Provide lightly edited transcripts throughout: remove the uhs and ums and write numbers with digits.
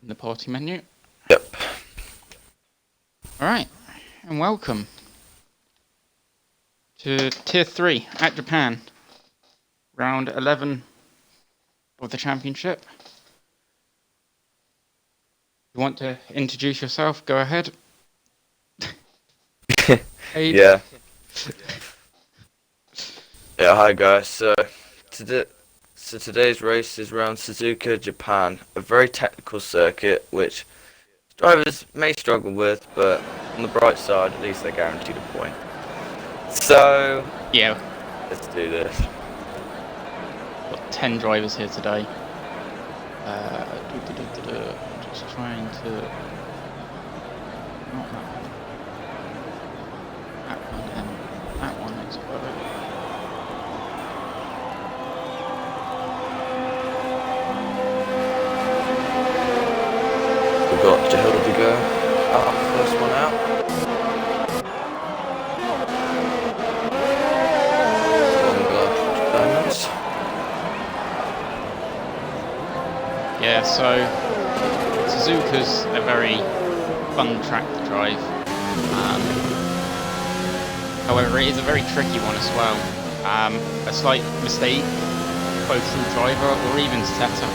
in the party menu. Yep. Alright, and welcome to Tier 3 at Japan, round 11 of the championship. If you want to introduce yourself, go ahead. Hey. Yeah. Yeah, hi guys. So today's race is around Suzuka, Japan, a very technical circuit which drivers may struggle with, but on the bright side, at least they're guaranteed a point. So Yeah, let's do this. got 10 drivers here today. Just trying to... Not that one. That one and that one is perfect. We've got Jahil to go out, first one out. Diamonds. Yeah, so Suzuka's a very fun track to drive. However, it is a very tricky one as well. A slight mistake, both from driver or even setup,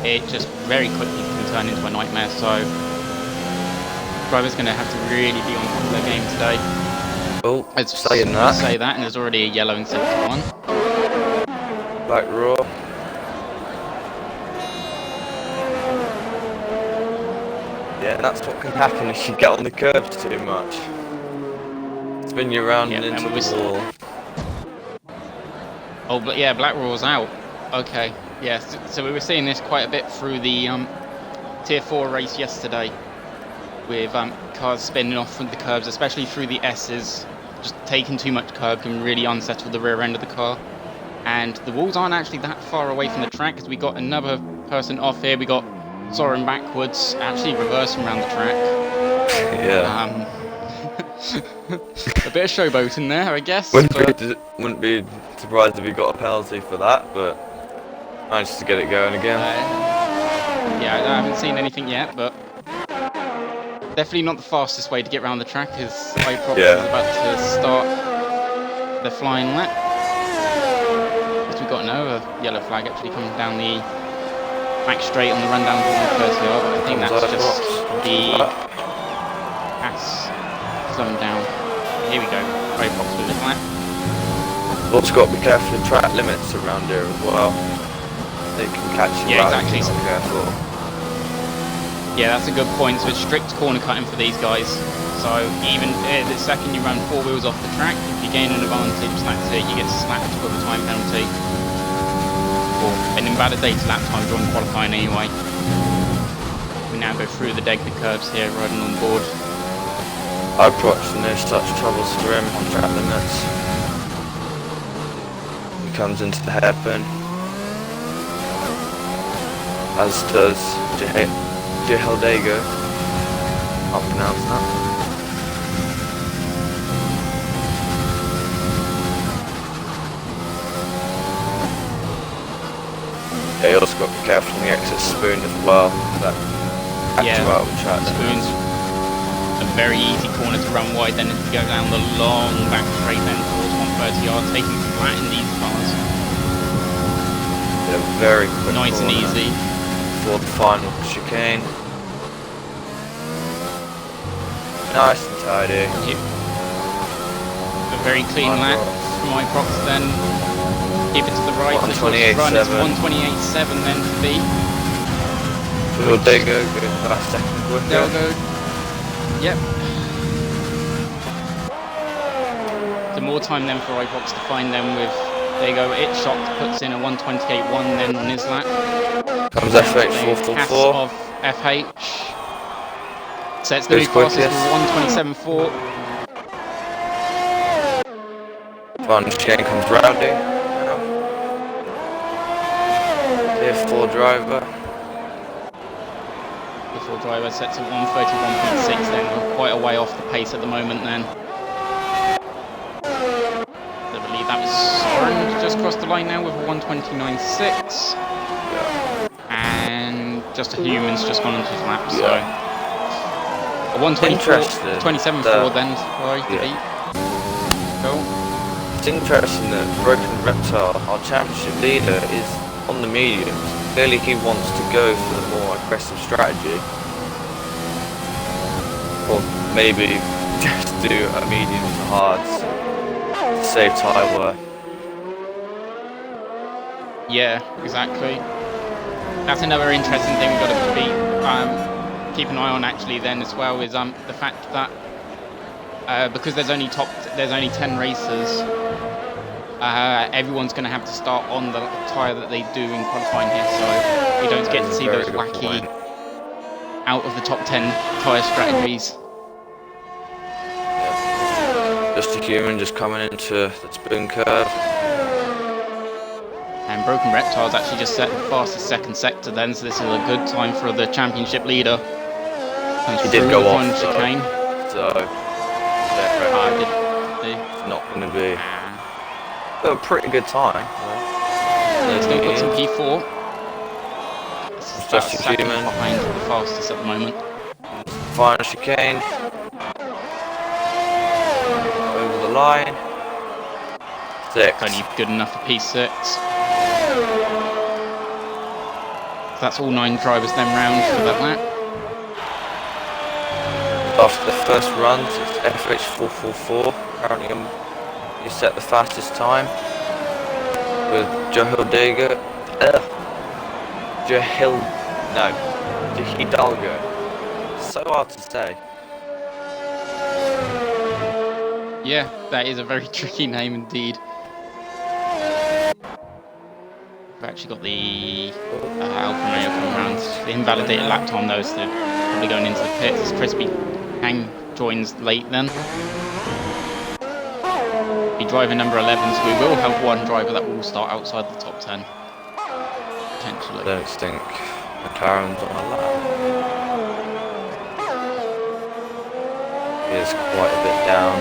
it just very quickly can turn into a nightmare. So driver's going to have to really be on top of their game today. Oh, Let's saying that. say that, and there's already a yellow in sector one. Black raw. Yeah, that's what can happen if you get on the curbs too much. Spin you around and into the wall. Oh, but yeah, Black Raw's out. Okay, yeah, so we were seeing this quite a bit through the Tier 4 race yesterday, with cars spinning off from the curbs, especially through the S's. Just taking too much curb can really unsettle the rear end of the car. And the walls aren't actually that far away from the track, because we got another person off here. We got soaring backwards, actually reversing around the track. Yeah. A bit of showboating there, I guess. Wouldn't be surprised if he got a penalty for that, but managed to get it going again. Yeah, I haven't seen anything yet, but definitely not the fastest way to get around the track, as Prix is about to start the flying lap. Because we've got another yellow flag actually coming down the back straight on the run down to 130R, but I think that's just the pass slowing down. Here we go, Prix with his lap. Also got to be careful of track limits around here as well. They can catch you out if you're not careful. Yeah, that's a good point. So it's strict corner cutting for these guys. So even the second you run 4 wheels off the track, if you gain an advantage, that's it, you get slapped with a time penalty. Or an invalidated lap time during qualifying anyway. We now go through the Degler curves here, riding on board. I approached no such troubles for him on track limits. He comes into the hairpin, as does Jahil. I'll pronounce that. Yeah, you also got to be careful on the exit spoon as well. That catch you out of the track. Spoon's a very easy corner to run wide, then if you go down the long back straight then towards 130R, taking flat in these cars. Yeah, very quick. Nice and easy. For the final chicane. Nice and tidy. Yep. A very clean lap from Prix then. Keep it to the right. 128.7. It's 128.7 then to be. There you go, good last second quicker. There we go. Yep. So more time then for Prix to find them with, there you go, It Shot puts in a 128.1 then on his lap. Comes FH 444. Of FH. Sets the new fastest for 127.4. Final chain comes Rowdy. Tier 4 driver. Tier 4 driver sets at 131.6 then. We're quite a way off the pace at the moment then. I believe that was Soren just crossed the line now with a 129.6. Yeah. And just a human's just gone into his lap, so... Yeah. A 124, Interesting. 27.4 then, right, to beat. Cool. It's interesting that Broken Reptile, our championship leader, is on the mediums. Clearly he wants to go for the more aggressive strategy. Or maybe just do a medium to hards to save tyre. Yeah, exactly. That's another interesting thing we've got to keep an eye on actually then as well, is the fact that because there's only 10 racers, everyone's going to have to start on the tyre that they do in qualifying here, so we don't get to see those wacky out of the top 10 tyre strategies. Yeah. Just a human just coming into the spoon curve. And Broken Reptile's actually just set the fastest second sector then, so this is a good time for the championship leader. He did go off, chicane. So it's not going to be a pretty good time. Still got some P4. It's just a human behind the fastest at the moment. Final chicane. Over the line. 6. Only good enough for P6. That's all 9 drivers then round for that lap. After the first runs, it's FH444. Apparently, you set the fastest time with Jahidalgo. So hard to say. Yeah, that is a very tricky name indeed. We've actually got the Alfa Romeo coming around. The invalidated lap time though, so they're probably going into the pits as Crispy Hang joins late then. Be driver number 11, so we will have one driver that will start outside the top 10. Potentially. I don't think McLaren's on a lap. He is quite a bit down.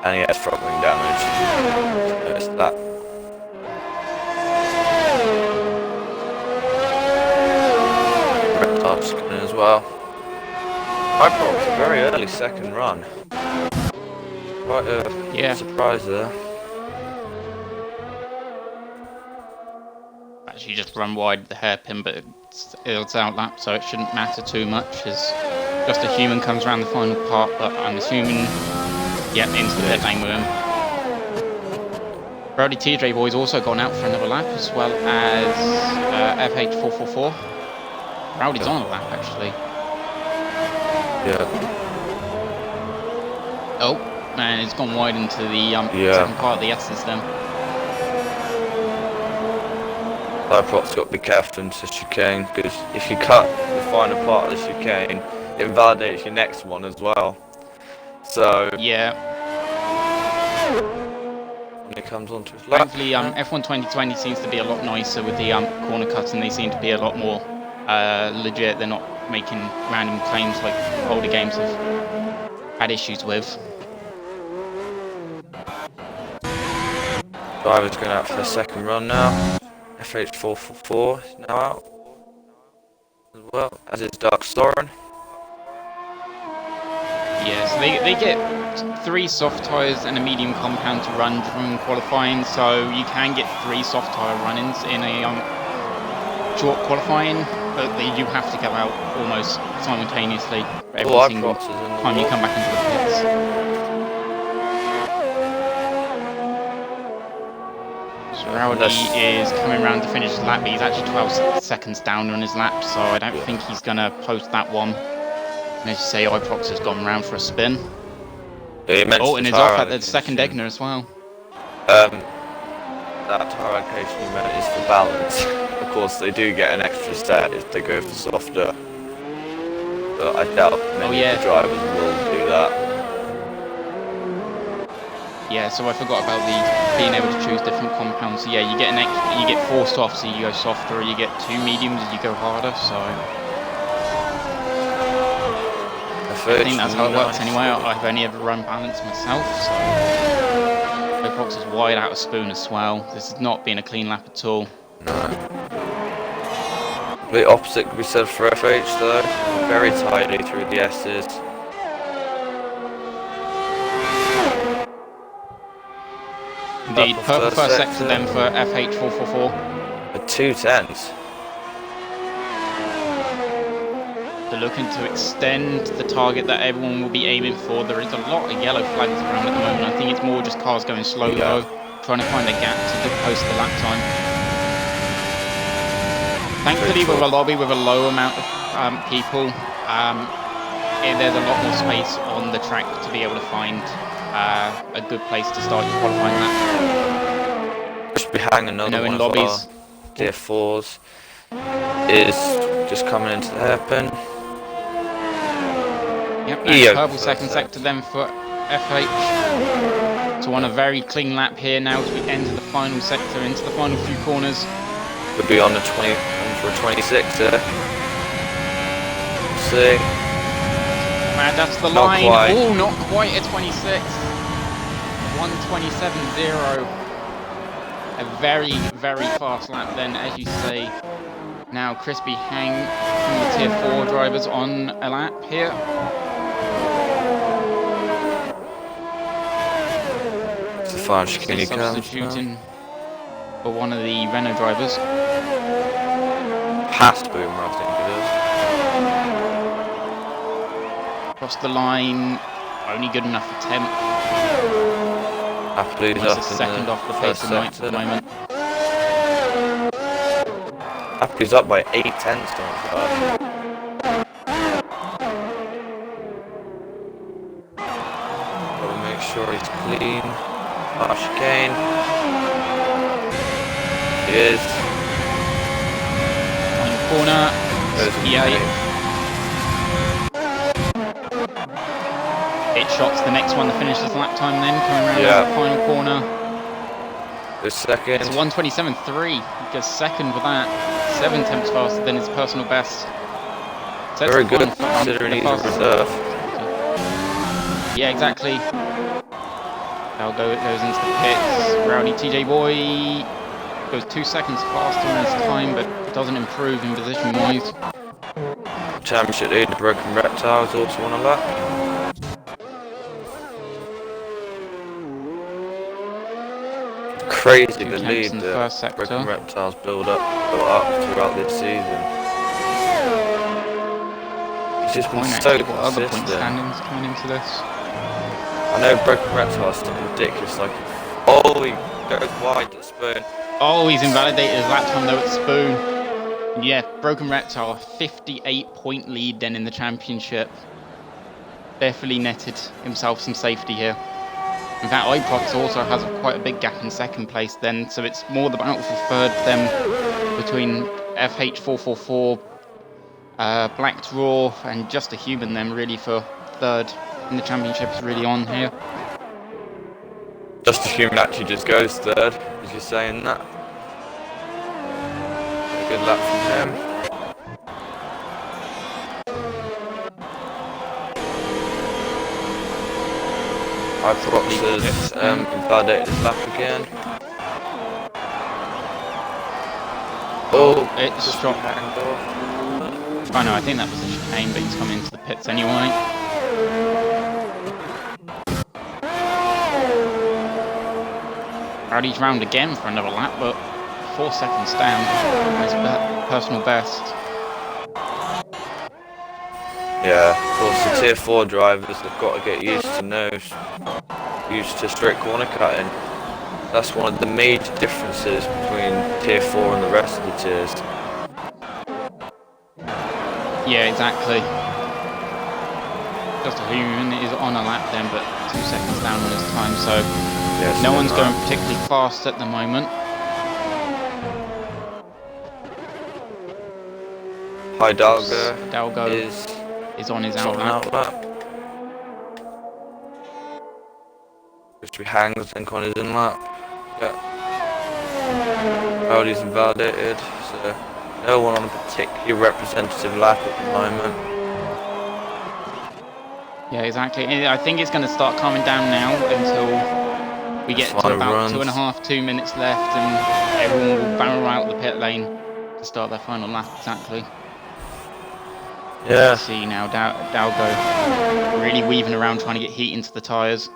And he has throttling damage. Notice that. Reptile's coming in as well. I brought a very early second run. Quite a surprise there. Actually just run wide the hairpin, but it's out lap, so it shouldn't matter too much as just a human comes around the final part, but I'm assuming, into the pit lane with him. Brody TJ Boy's also gone out for another lap, as well as FH444. Rowdy's on a lap, actually. Yeah. Oh, man, it's gone wide into the second part of the S's then. Liveprot's got to be careful into the chicane, because if you cut the final part of the chicane, it invalidates your next one as well. So yeah. When it comes onto his lap. Thankfully, F1 2020 seems to be a lot nicer with the corner cuts, and they seem to be a lot more legit. They're not making random claims like older games have had issues with. Driver's going out for the second run now. FH444 is now out as well, as is Dark Soren. Yeah, so they get 3 soft tyres and a medium compound to run during qualifying, so you can get 3 soft tyre run-ins in a short qualifying, but you have to go out almost simultaneously for every single time you come back into the pits. So Rowdy is coming around to finish his lap, but he's actually 12 seconds down on his lap, so I don't think he's going to post that one. And as you say, Iprox has gone round for a spin. Yeah, and it's off at the second Egner as well. That tyre allocation you meant is for balance. Of course, they do get an extra set if they go for softer. But I doubt many of the drivers will do that. Yeah, so I forgot about the being able to choose different compounds. So yeah, you get 4 softs, so you go softer, or you get 2 mediums, and you go harder. So I think that's how it works anyway. I've only ever run balance myself, so Iprox is wide out of spoon as well. This has not been a clean lap at all. No. The opposite could be said for FH though. Very tightly through the S's. Indeed, purple first sector then for FH 444. At 2:10s. They're looking to extend the target that everyone will be aiming for. There is a lot of yellow flags around at the moment. I think it's more just cars going slow though, trying to find a gap to post the lap time. Thankfully, with a lobby with a low amount of people, there's a lot more space on the track to be able to find a good place to start your qualifying lap. Just behind another one of lobbies. Tier 4s is just coming into the hairpin. Yep, and purple second sector then for FH. So on a very clean lap here now as we enter the final sector, into the final few corners. Could be on the 20 for 26 there. Let's see. Man, that's the line. Oh, not quite a 26. 1:27.0. A very, very fast lap then, as you say. Now Crispy Hang from the tier 4 drivers on a lap here. It's the final chicane substituting for one of the Renault drivers. Past Boomer, I think it is. Across the line, only good enough for 10th. Appley's up in second off the pace of 9th at the moment. Appley's up by 8/10. Gotta make sure he's clean. Chicane. He is. Corner. Yeah. It shots the next one to finish this lap time then, coming around the final corner. The second. It's 1:27.3. He goes second with that. 7/10 faster than his personal best. Very good considering he's a reserve. Yeah, exactly. Now goes into the pits. Rowdy TJ Boy goes 2 seconds faster in his time, but doesn't improve in position wise. Championship lead, the Broken Reptiles also on a lap. Crazy the lead that Broken Reptiles built up throughout this season. It's just been so other point standings coming into this. I know Broken Reptiles is ridiculous, like, oh, he goes wide to the spoon. Oh, he's invalidated his lap time though at Spoon. Yeah, Broken Reptile, 58-point lead then in the championship. Definitely netted himself some safety here. In fact, iProx also has quite a big gap in second place then, so it's more the battle for third then between FH444, Black Draw, and Just a Human then really for third in the championship is really on here. Just a Human actually just goes third, as you're saying that. A good lap from him. iProx has invalidated his lap again. Oh, it's dropped. Oh no, I think that was a chicane, but he's coming into the pits anyway. Rowdy's round again for another lap, but 4 seconds down from his personal best. Yeah, of course the tier 4 drivers have got to get used to straight corner cutting. That's one of the major differences between tier 4 and the rest of the tiers. Yeah, exactly. Just a Human is on a lap then, but 2 seconds down on his time, so yes, no one's going particularly fast at the moment. Hidalgo is on his out lap. Which we hang, I think, on his in lap. Yeah. Rowdy's invalidated, so no one on a particularly representative lap at the moment. Yeah, exactly. I think it's going to start calming down now until we get to about 2 minutes left, and everyone will barrel out the pit lane to start their final lap, exactly. Yeah. See now, Dalgo really weaving around trying to get heat into the tyres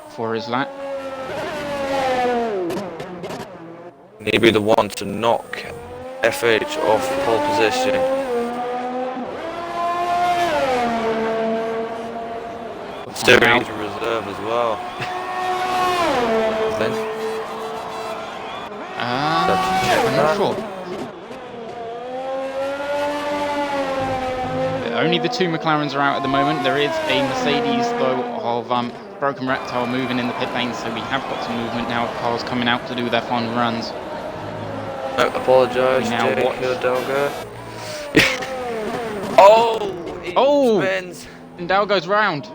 for his lap. He'd be the one to knock FH off pole position. Considering he's a reserve as well. I'm not sure. Only the two McLarens are out at the moment. There is a Mercedes, though, of Broken Reptile moving in the pit lane, so we have got some movement now. Cars coming out to do their final runs. Oh, apologise, Jake Hidalgo. Oh! Spins. And Dal goes round.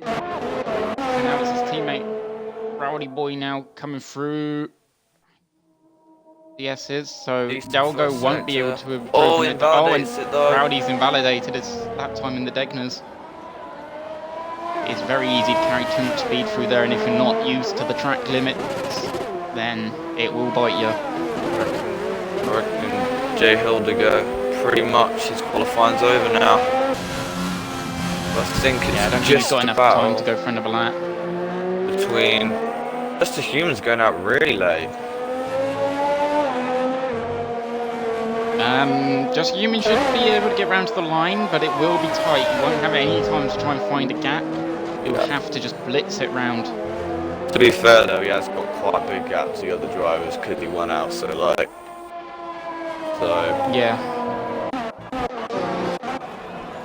And now it's his teammate, Rowdy Boy, now coming through the S's, so Dalgo won't be able to have broken it. Rowdy's invalidated his lap time in the Degners. It's very easy to carry too much speed through there, and if you're not used to the track limits, then it will bite you. I reckon Jay Hidalgo, pretty much his qualifying's over now. I think it's I don't think he's got enough time to go for another lap. Between Just the Humans going out really late. Just Human should be able to get round to the line, but it will be tight. You won't have any time to try and find a gap. You'll have to just blitz it round. To be fair though, he has got quite big gaps, the other drivers, because he went out so late. Yeah.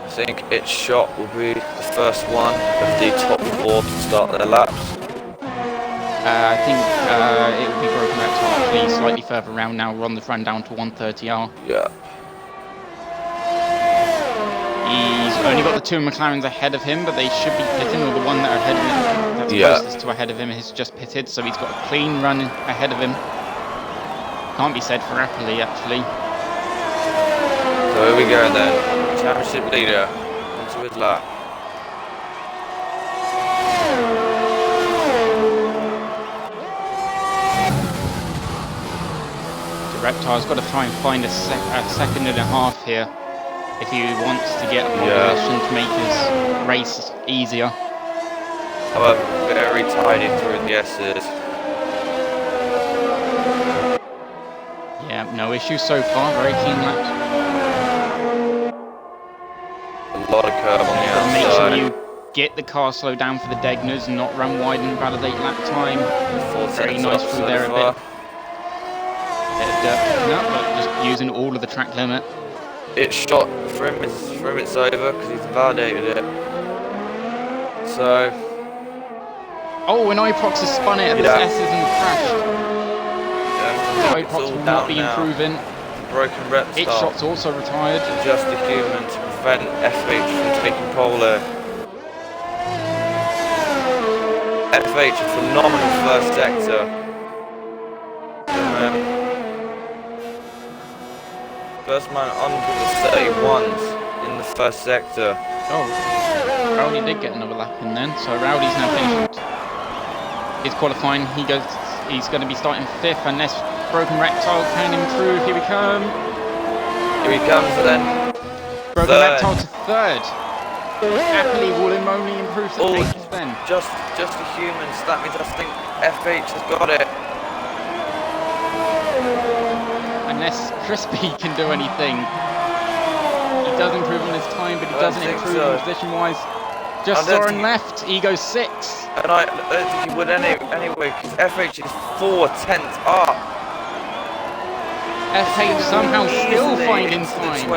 I think its shot will be the first one of the top 4 to start their laps. I think it will be Broken Reptile actually slightly further around now. We're on the run down to 130R. Yeah. He's only got the two McLarens ahead of him, but they should be pitting, or the one that are ahead of him, that's closest to ahead of him, has just pitted, so he's got a clean run ahead of him. Can't be said for Rapoli, actually. So here we go then. Championship leader onto his lap. The Reptile's got to try and find a second and a half here if he wants to get a position to make his race easier. However, very tidy through the S's. Yeah, no issues so far, very clean laps. A lot of curb on the outside. Make sure you get the car slow down for the Degners and not run wide and validate lap time. Very nice through there a bit. Bit of dirt picking up, but just using all of the track limit. It's shot for him, it's over because he's validated it. So. Oh, and Iprox has spun it at the S's and crashed. Iprox will not be improving. Broken Reptile. Its shot's also retired. Just a human to prevent FH from taking pole there. FH, a phenomenal first sector. First man under the 31s in the first sector. Oh, Rowdy did get another lap in then, so Rowdy's now finished his qualifying. He's going to be starting 5th unless Broken Reptile can improve. Here we come. Here he comes then. Broken Reptile to 3rd. Happily will him only improve to 8th then. Just the Humans. That means I think FH has got it. Unless Crispy can do anything. He does improve on his time, but he doesn't improve position-wise. Just Soren left, he goes 6th. And I don't think he would anyway, because FH is 4/10 up. FH somehow still finding time.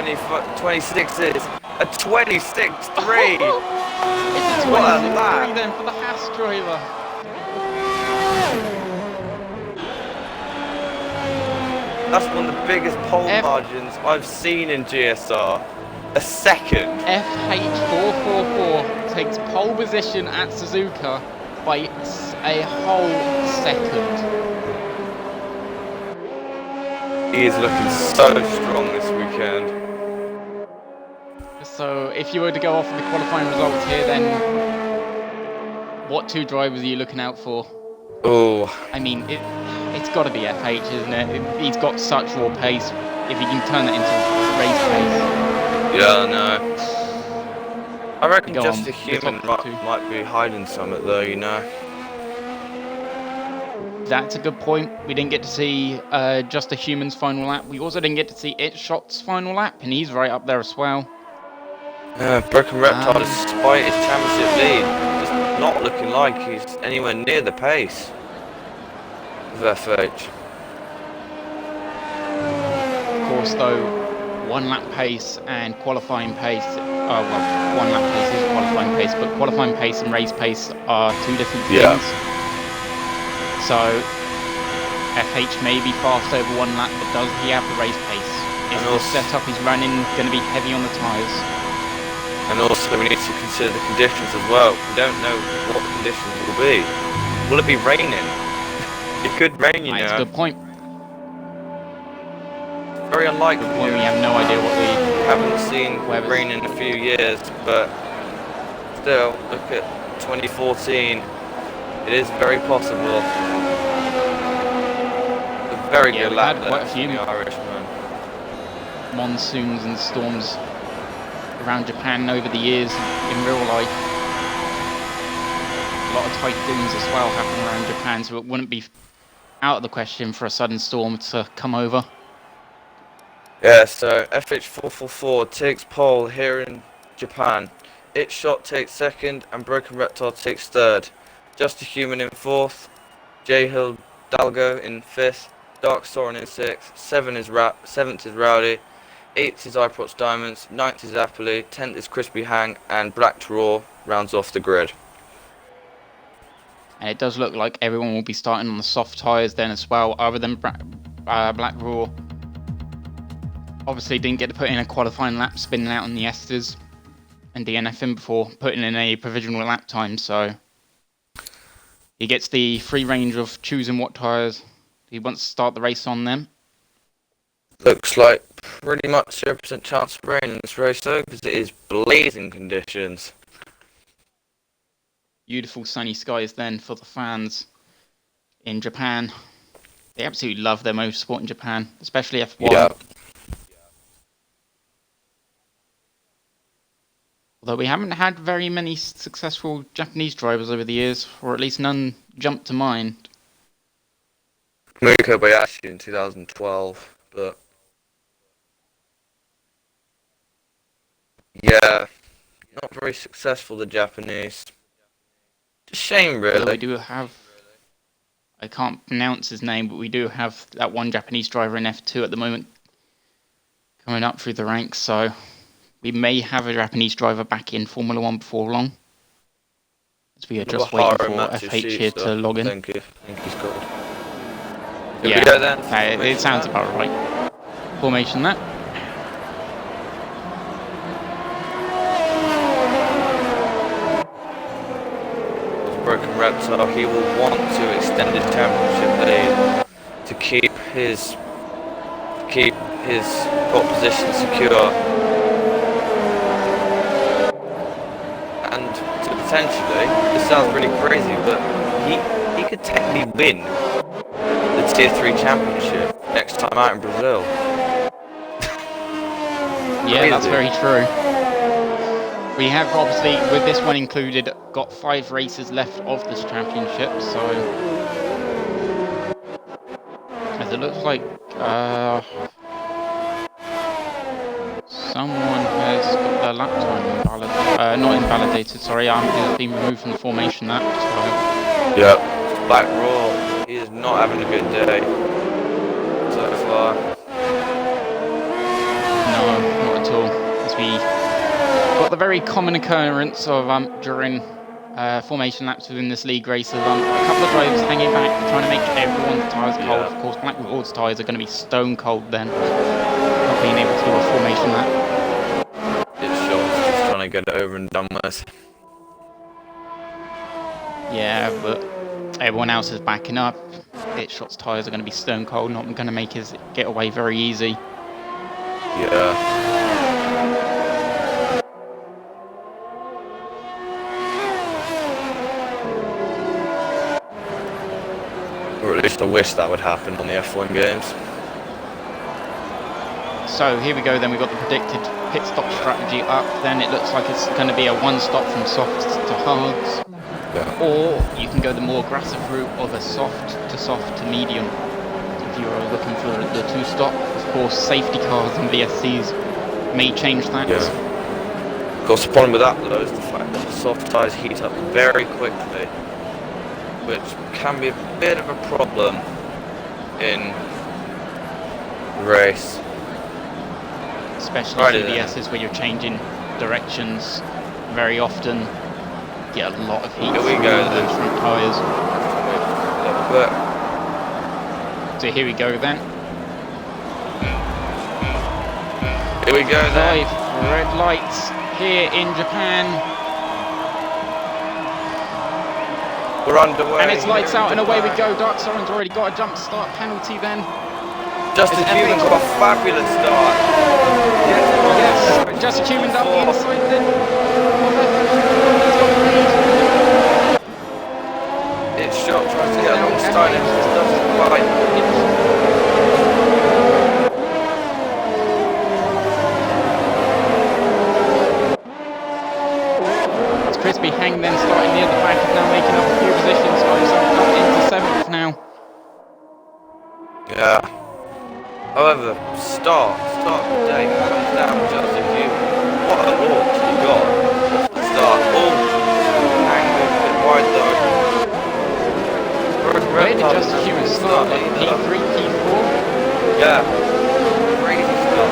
26s. A 26-3. It's a 26-3 then for the Haas driver. That's one of the biggest pole margins I've seen in GSR. A second. FH444 takes pole position at Suzuka by a whole second. He is looking so strong this weekend. So if you were to go off of the qualifying results here, then what 2 drivers are you looking out for? Oh. I mean, it's got to be FH, isn't it? He's got such raw pace. If he can turn it into race pace. Yeah, no. I reckon Go Just on, a Human might be hiding something though, you know. That's a good point. We didn't get to see Just a Human's final lap. We also didn't get to see It Shot's final lap, and he's right up there as well. Broken Reptile, despite his championship lead, just not looking like he's anywhere near the pace of FH. Of course, though, one lap pace and qualifying pace. Well, one lap pace is qualifying pace, but qualifying pace and race pace are two different things. Yeah. So FH may be fast over one lap, but does he have the race pace? Is the setup he's running going to be heavy on the tyres? And also we need to consider the conditions as well. We don't know what the conditions will be. Will it be raining? It could rain, you know. That's a good point. Very unlikely. We have no idea what we haven't seen rain in a few years, but still, look at 2014. It is very possible. A very good lap there for the Irishman. Monsoons and storms around Japan over the years in real life. A lot of typhoons as well happen around Japan, so it wouldn't be out of the question for a sudden storm to come over. Yeah, so FH444 takes pole here in Japan. It Shot takes second and Broken Reptile takes third. Just a Human in fourth. J Hill Dalgo in fifth. Dark Soren in sixth. Seventh is Rowdy. 8th is iProts Diamonds. 9th is Appley. 10th is Crispy Hang. And Black Raw rounds off the grid. And it does look like everyone will be starting on the soft tyres then as well, other than Black Raw. Obviously didn't get to put in a qualifying lap spinning out on the Esters and DNFing before putting in a provisional lap time, so he gets the free range of choosing what tyres he wants to start the race on them. Looks like pretty much 0% chance of rain in this race though, because it is blazing conditions. Beautiful sunny skies then for the fans in Japan. They absolutely love their motorsport in Japan, especially F1. Yeah. Although we haven't had very many successful Japanese drivers over the years, or at least none jump to mind. Mika Kobayashi in 2012, but yeah, not very successful, the Japanese. It's a shame, really. Although we do have, I can't pronounce his name, but we do have that one Japanese driver in F2 at the moment coming up through the ranks, so we may have a Japanese driver back in Formula 1 before long. As we are just waiting for FH here to log in. Thank you, Scott. Yeah, then. It sounds about right. Formation that. Broken Reptile, he will want to extend his championship lead to keep his pole position secure. And to potentially, this sounds really crazy, but he could technically win the Tier 3 championship next time out in Brazil. Yeah, that's very true. We have obviously, with this one included, got 5 races left of this championship, so as it looks like someone has got their lap time not invalidated, sorry, it's been removed from the formation lap. So. Yeah, Black Raw, he is not having a good day so far. No, not at all. As we got the very common occurrence of during formation laps within this league race of a couple of drivers hanging back, trying to make everyone's tyres cold. Of course, Black Raw's tyres are going to be stone cold then, not being able to do a formation lap. Just trying to get it over and done with. Yeah, but everyone else is backing up. Shot's tyres are going to be stone cold, not going to make his getaway very easy. Yeah. Or at least I wish that would happen on the F1 games. So here we go then, we've got the predicted pit stop strategy up, then it looks like it's going to be a one stop from softs to hards, or you can go the more aggressive route of a soft to medium. If you're looking for the two stop, of course safety cars and VSCs may change that. Yeah. Of course the problem with that though is the fact that the soft tyres heat up very quickly, which can be a bit of a problem in the race. Especially VSs where you're changing directions very often, get a lot of heat from those front tyres. So here we go then. Here we go then. 5 red lights here in Japan. We're underway. And it's lights out and away we go. Dark Soren's already got a jump start penalty then. Just a Human got a fabulous start. Yes, Just a Human up the inside then. It's shot, tries to get alongside him, just doesn't quite. It's Crispy Hang then starting near the back, is now making up a few positions, got himself up into 7th now. Yeah. However, start the day comes down just a Human. What a launch he got off the start. Oh, hang a bit wide though. Where did Just a Human start? Like P3, P4? Yeah. Crazy stuff.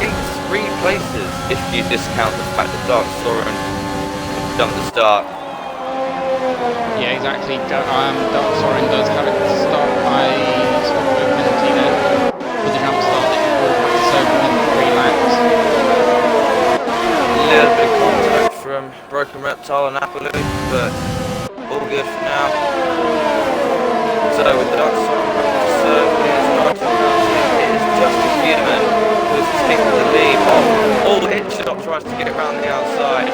In 3 places if you discount the fact that Dark Soren jumped the start. Yeah, exactly. Dark Soren does have it start by penalty there with the jump start that you brought back so within 3 laps. A little bit of contact from Broken Reptile and Apple, but all good for now. So with Dark Soren back to serve, it is not it is Just a Human who's taking the lead. Oh, the hit shot tries to get around the outside.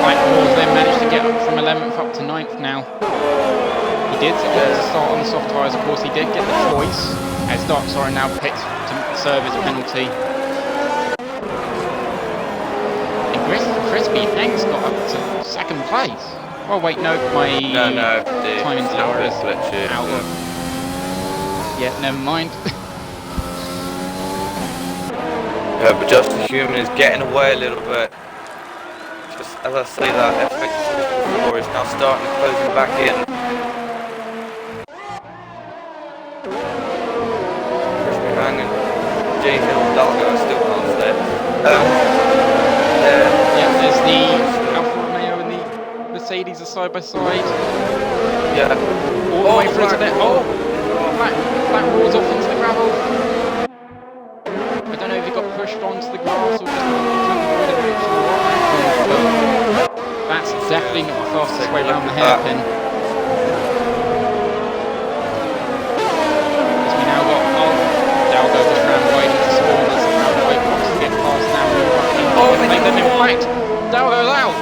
Blackmore then managed to get up from 11th up to 9th now. He did get to start on the soft tyres, of course he did get the choice, as Dark Soren now picked to serve his penalty. And Crispy Hang's got up to 2nd place. Oh wait, no, my timing tower is out of... Yeah, never mind. Yeah, but Just a Human is getting away a little bit. Just as I say that, FX4 is now starting to close him back in. Crispy Hang and J Hill Dalgo still can't stay. Yeah, there's the Alfa Romeo and the Mercedes are side by side. Yeah. All the way through to there. Oh! Black rolls off into the gravel. I don't know if he got pushed onto the grass or just avoided the reach or what happened, but that's definitely not the fastest way around the hairpin. As we now got Dalgo just ran wide into spoilers around the white box to get past now. Oh, they make them in fact! Dalgo's out!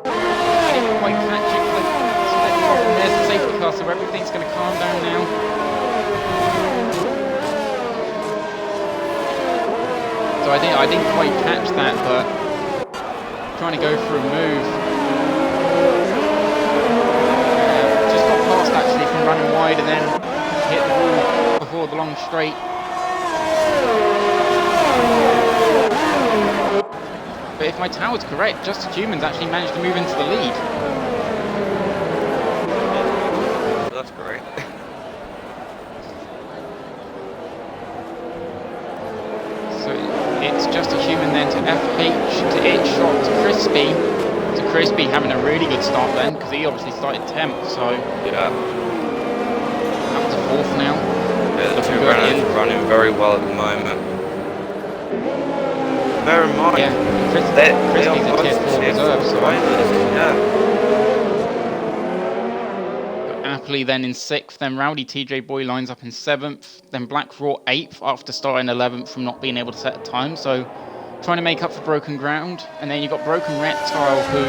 I didn't quite catch it, but there's the safety car, so everything's going to calm down now. So I didn't quite catch that, but trying to go for a move. Just got past actually from running wide and then hit the wall before the long straight. But if my tower's correct, Just a Human's actually managed to move into the lead. That's great. It's Just a Human then to FH to it shot to Crispy. To Crispy having a really good start then, because he obviously started 10th, so yeah. Up to 4th now. Yeah, the 2 runners are running very well at the moment. Bear in mind, Crispy's a tier 4 reserve, so yeah. Appley then in 6th, then Rowdy TJ Boy lines up in 7th, then Black Raw 8th after starting 11th from not being able to set a time, so trying to make up for broken ground. And then you've got Broken Reptile, who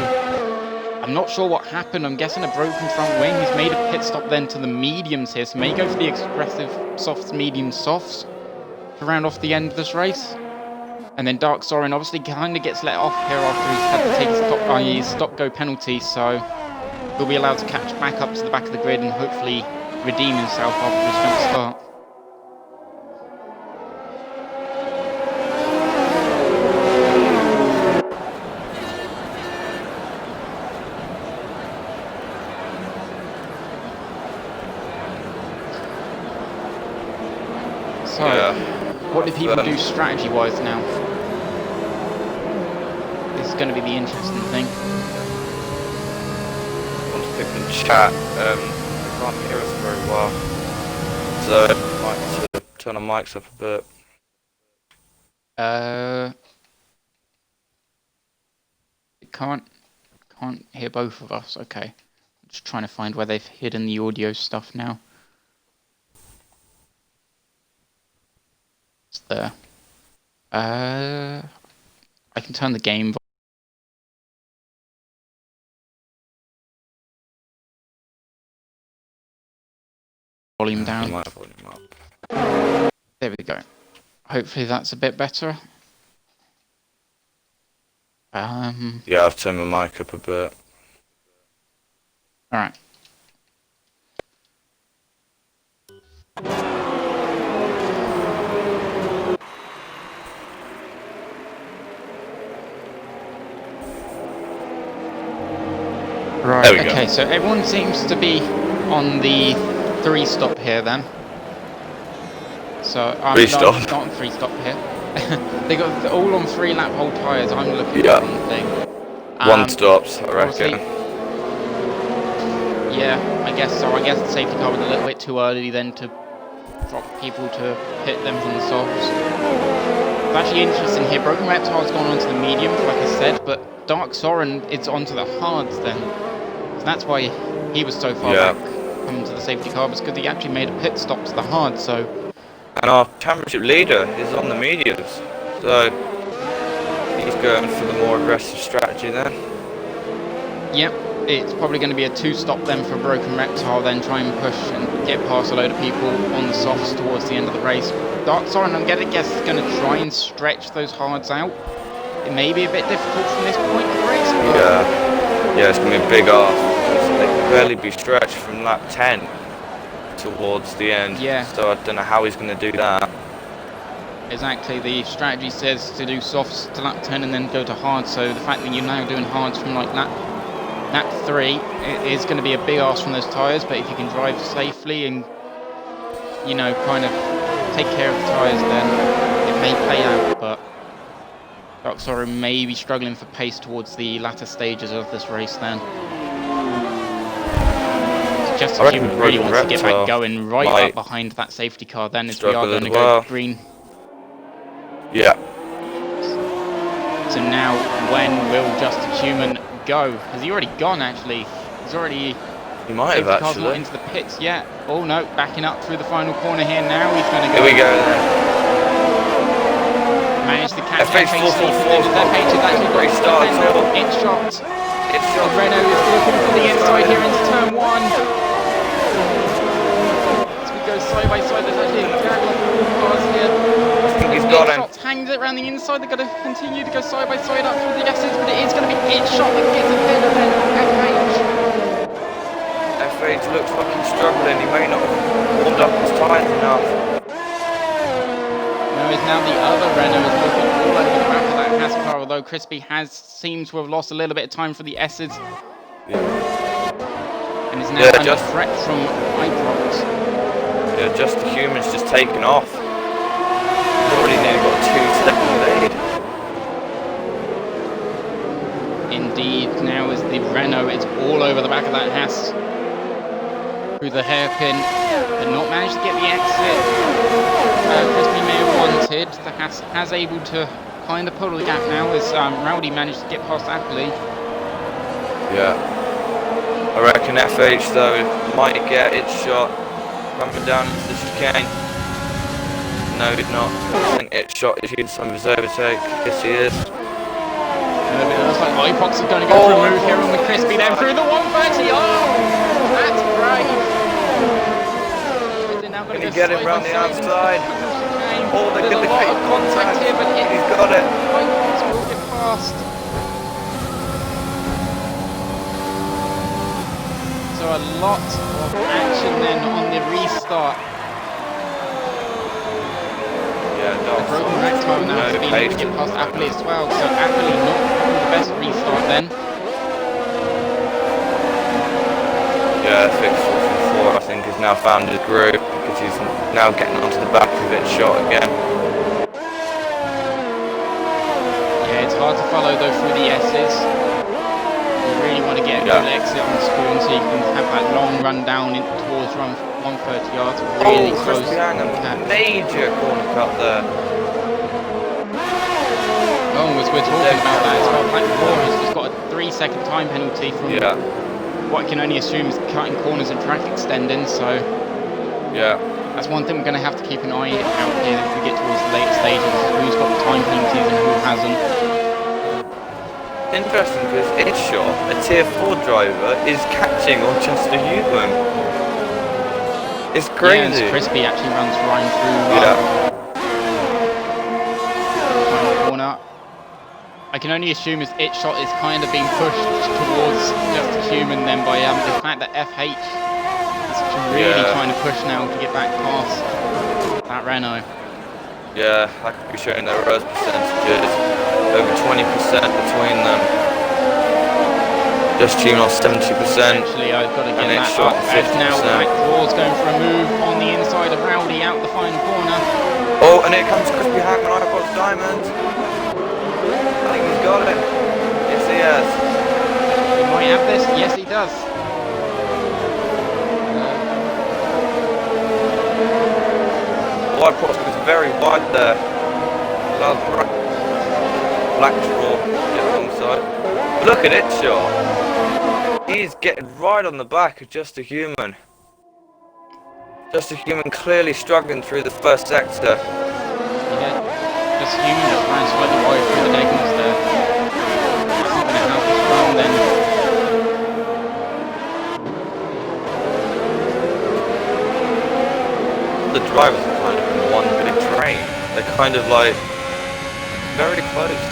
I'm not sure what happened. I'm guessing a broken front wing. He's made a pit stop then to the mediums here, so may go for the aggressive softs, medium softs to round off the end of this race. And then Dark Soren obviously kind of gets let off here after he's had to take his stop-go penalty, so he'll be allowed to catch back up to the back of the grid and hopefully redeem himself after his jump start. So, what do people do strategy-wise now? This is going to be the interesting thing. People in chat can't hear us very well, so might have to turn our mics up a bit. Can't hear both of us. Okay, I'm just trying to find where they've hidden the audio stuff now. It's there. I can turn the game volume down. There we go. Hopefully that's a bit better. Yeah, I've turned my mic up a bit. Alright. Right, okay, so everyone seems to be on the 3-stop here then. So I'm not on 3-stop here. They got all on 3-lap whole tyres. I'm looking at the wrong thing. 1 stops, I reckon. Yeah, I guess so. I guess the safety car was a little bit too early then to drop people to hit them from the softs. It's actually interesting here. Broken Reptile's gone onto the mediums, like I said, but Dark Soren is onto the hards then. So that's why he was so far back coming to the safety car, was because he actually made a pit stop to the hard, so... And our championship leader is on the mediums, so he's going for the more aggressive strategy then. Yep, it's probably going to be a 2-stop then for Broken Reptile, then try and push and get past a load of people on the softs towards the end of the race. Dark Soren, I'm going to guess, is going to try and stretch those hards out. It may be a bit difficult from this point in the race, but... Yeah, it's going to be a big ask. They can barely be stretched from lap 10 towards the end. Yeah. So I don't know how he's going to do that. Exactly. The strategy says to do softs to lap 10 and then go to hard. So the fact that you're now doing hards from like lap 3, it is going to be a big ask from those tyres. But if you can drive safely and, you know, kind of take care of the tyres, then it may play out. But Dark Soren may be struggling for pace towards the latter stages of this race then. Just if he really wants to get back going right up behind that safety car then, as we are going to go green. Yeah. So now, when will Just a Human go? Has he already gone actually? He's already... He might have actually. Car's not into the pits yet. Oh no, backing up through the final corner here now. He's going to go. Here we go then. Managed to catch FH444. FH is actually got it shot. Renault is looking for the inside here into turn 1. As we go side by side, there's actually a gaggle of cars here. I think he's got him. Hangs it around the inside. They're going to continue to go side by side up through the S's, but it is going to be Itshot that gets ahead of FH. FH looks like he's struggling. He may not have warmed up his tyres enough. Now the other Renault is looking all over the back of that Haas car, although Crispy seems to have lost a little bit of time for the S's. And is now under threat from iProx. Yeah, Just the Human's just taken off. He's already nearly got 2 seconds lead. Indeed, now as the Renault is all over the back of that Haas. Through the hairpin, but not managed to get the exit. Crispy may have wanted. The Haas has able to kind of pull the gap now as Rowdy managed to get past Appley. Yeah. I reckon FH though might get its shot coming down into the chicane. No, he's not. I think It Shot is using some of his overtake. Yes, he is. It looks like iPox is going to go for a move here on the Crispy, then through the 130. Oh, that's brave. Can he get him round the outside? Oh, they're going to get contact here, but he's got it. iPox will get past. So a lot of action then on the restart. Yeah, the broken rack time now has been able to get past Appley as well, so Appley not the best restart then. Yeah, 644 I think has now found his groove because he's now getting onto the back of It Shot again. Yeah, it's hard to follow though through the S's. You really want to get a good exit on Spoon so you can have that long run down towards 130 yards. Really close. Major corner cut there. Oh, as we're talking about that as well, Black Claw has just got a 3-second time penalty from what I can only assume is cutting corners and track extending, so that's one thing we're going to have to keep an eye out here if we get towards the later stages, who's got the time penalties and who hasn't. Interesting because It Shot, a tier 4 driver, is catching on just a human. It's crazy. Yeah, and Crispy actually runs right through the corner. I can only assume as It Shot is kind of being pushed towards just a human then by the fact that FH is really trying to push now to get back past that Renault. Yeah, I could be showing their ROS percentages. Over 20% between them. Just tuned off 70%. Actually, I've got to get that up. As now Black Claw's going for a move on the inside of Rowdy out the final corner. Oh, and here comes Crispy Hackman, iPox Diamond. I think he's got it. Yes, he has. He might have this. Yes, he does. iPox was very wide there. Black Claw alongside. Look at It Shot. He's getting right on the back of Just a Human. Just a Human clearly struggling through the first sector. Yeah, Just a Human just ran slightly wide through the diagonals there. That's not going to help us well then. The drivers are kind of in one big train. They're kind of like very close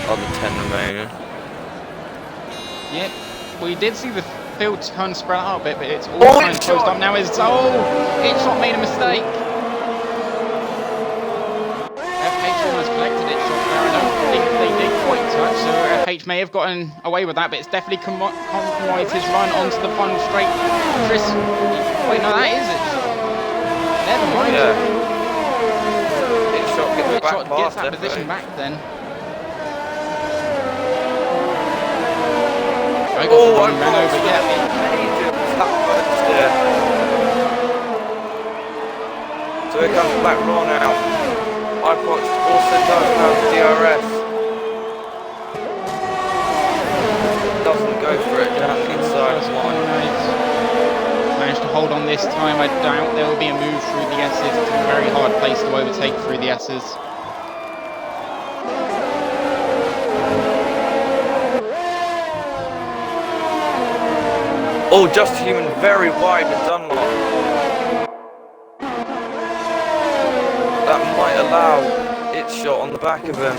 on the 10 remaining. Yeah, we did see the field kind of spread out a bit, but it's all kind of closed up now. It Shot made a mistake. FH almost collected It Shot there. I don't think they did quite touch, so FH may have gotten away with that, but it's definitely compromised his run onto the final straight. Chris, wait, no, that is It Shot. Never mind. It Shot gets that position back then. I got the wrong Renault, but yeah. So here comes Black Raw now. iPox also does have DRS. Doesn't go for it down the inside line. Managed to hold on this time. I doubt there will be a move through the S's. It's a very hard place to overtake through the S's. Oh, Just a Human very wide with Dunlop. That might allow It Shot on the back of him.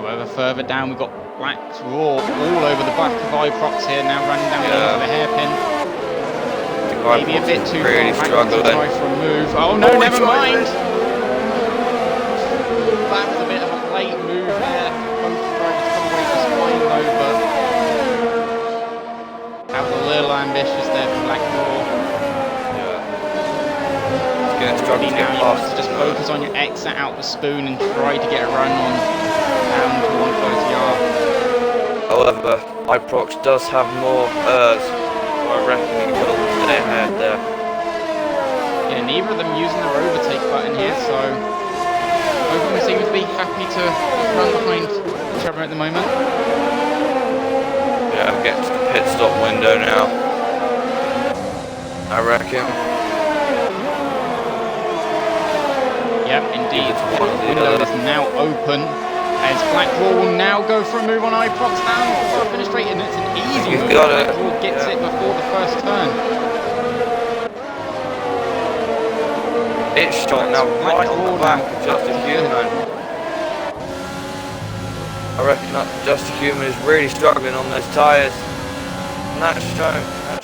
However, further down we've got Black Raw all over the back of iProx here, now running down into the hairpin. Maybe a bit too really far back to try for a move. Oh no, never mind! That was a bit of a late move there. Both drivers come away just fine though, but that was a little ambitious there for Black Raw. Now you want to just focus on your exit out the Spoon and try to get a run on down to 130 yards. However, iProx does have more so I reckon he will stay ahead there. Yeah, neither of them using their overtake button here, so both of them seem to be happy to run behind each other at the moment. Yeah, we'll get to the pit stop window now, I reckon. Yep, indeed. The window is now open. As Blackraw will now go for a move on Iprox down for the finish straight, and it's an easy move. Blackraw gets it before the first turn. It's shot now right on the back of Just a Human. I reckon that Just a Human is really struggling on those tyres. And that's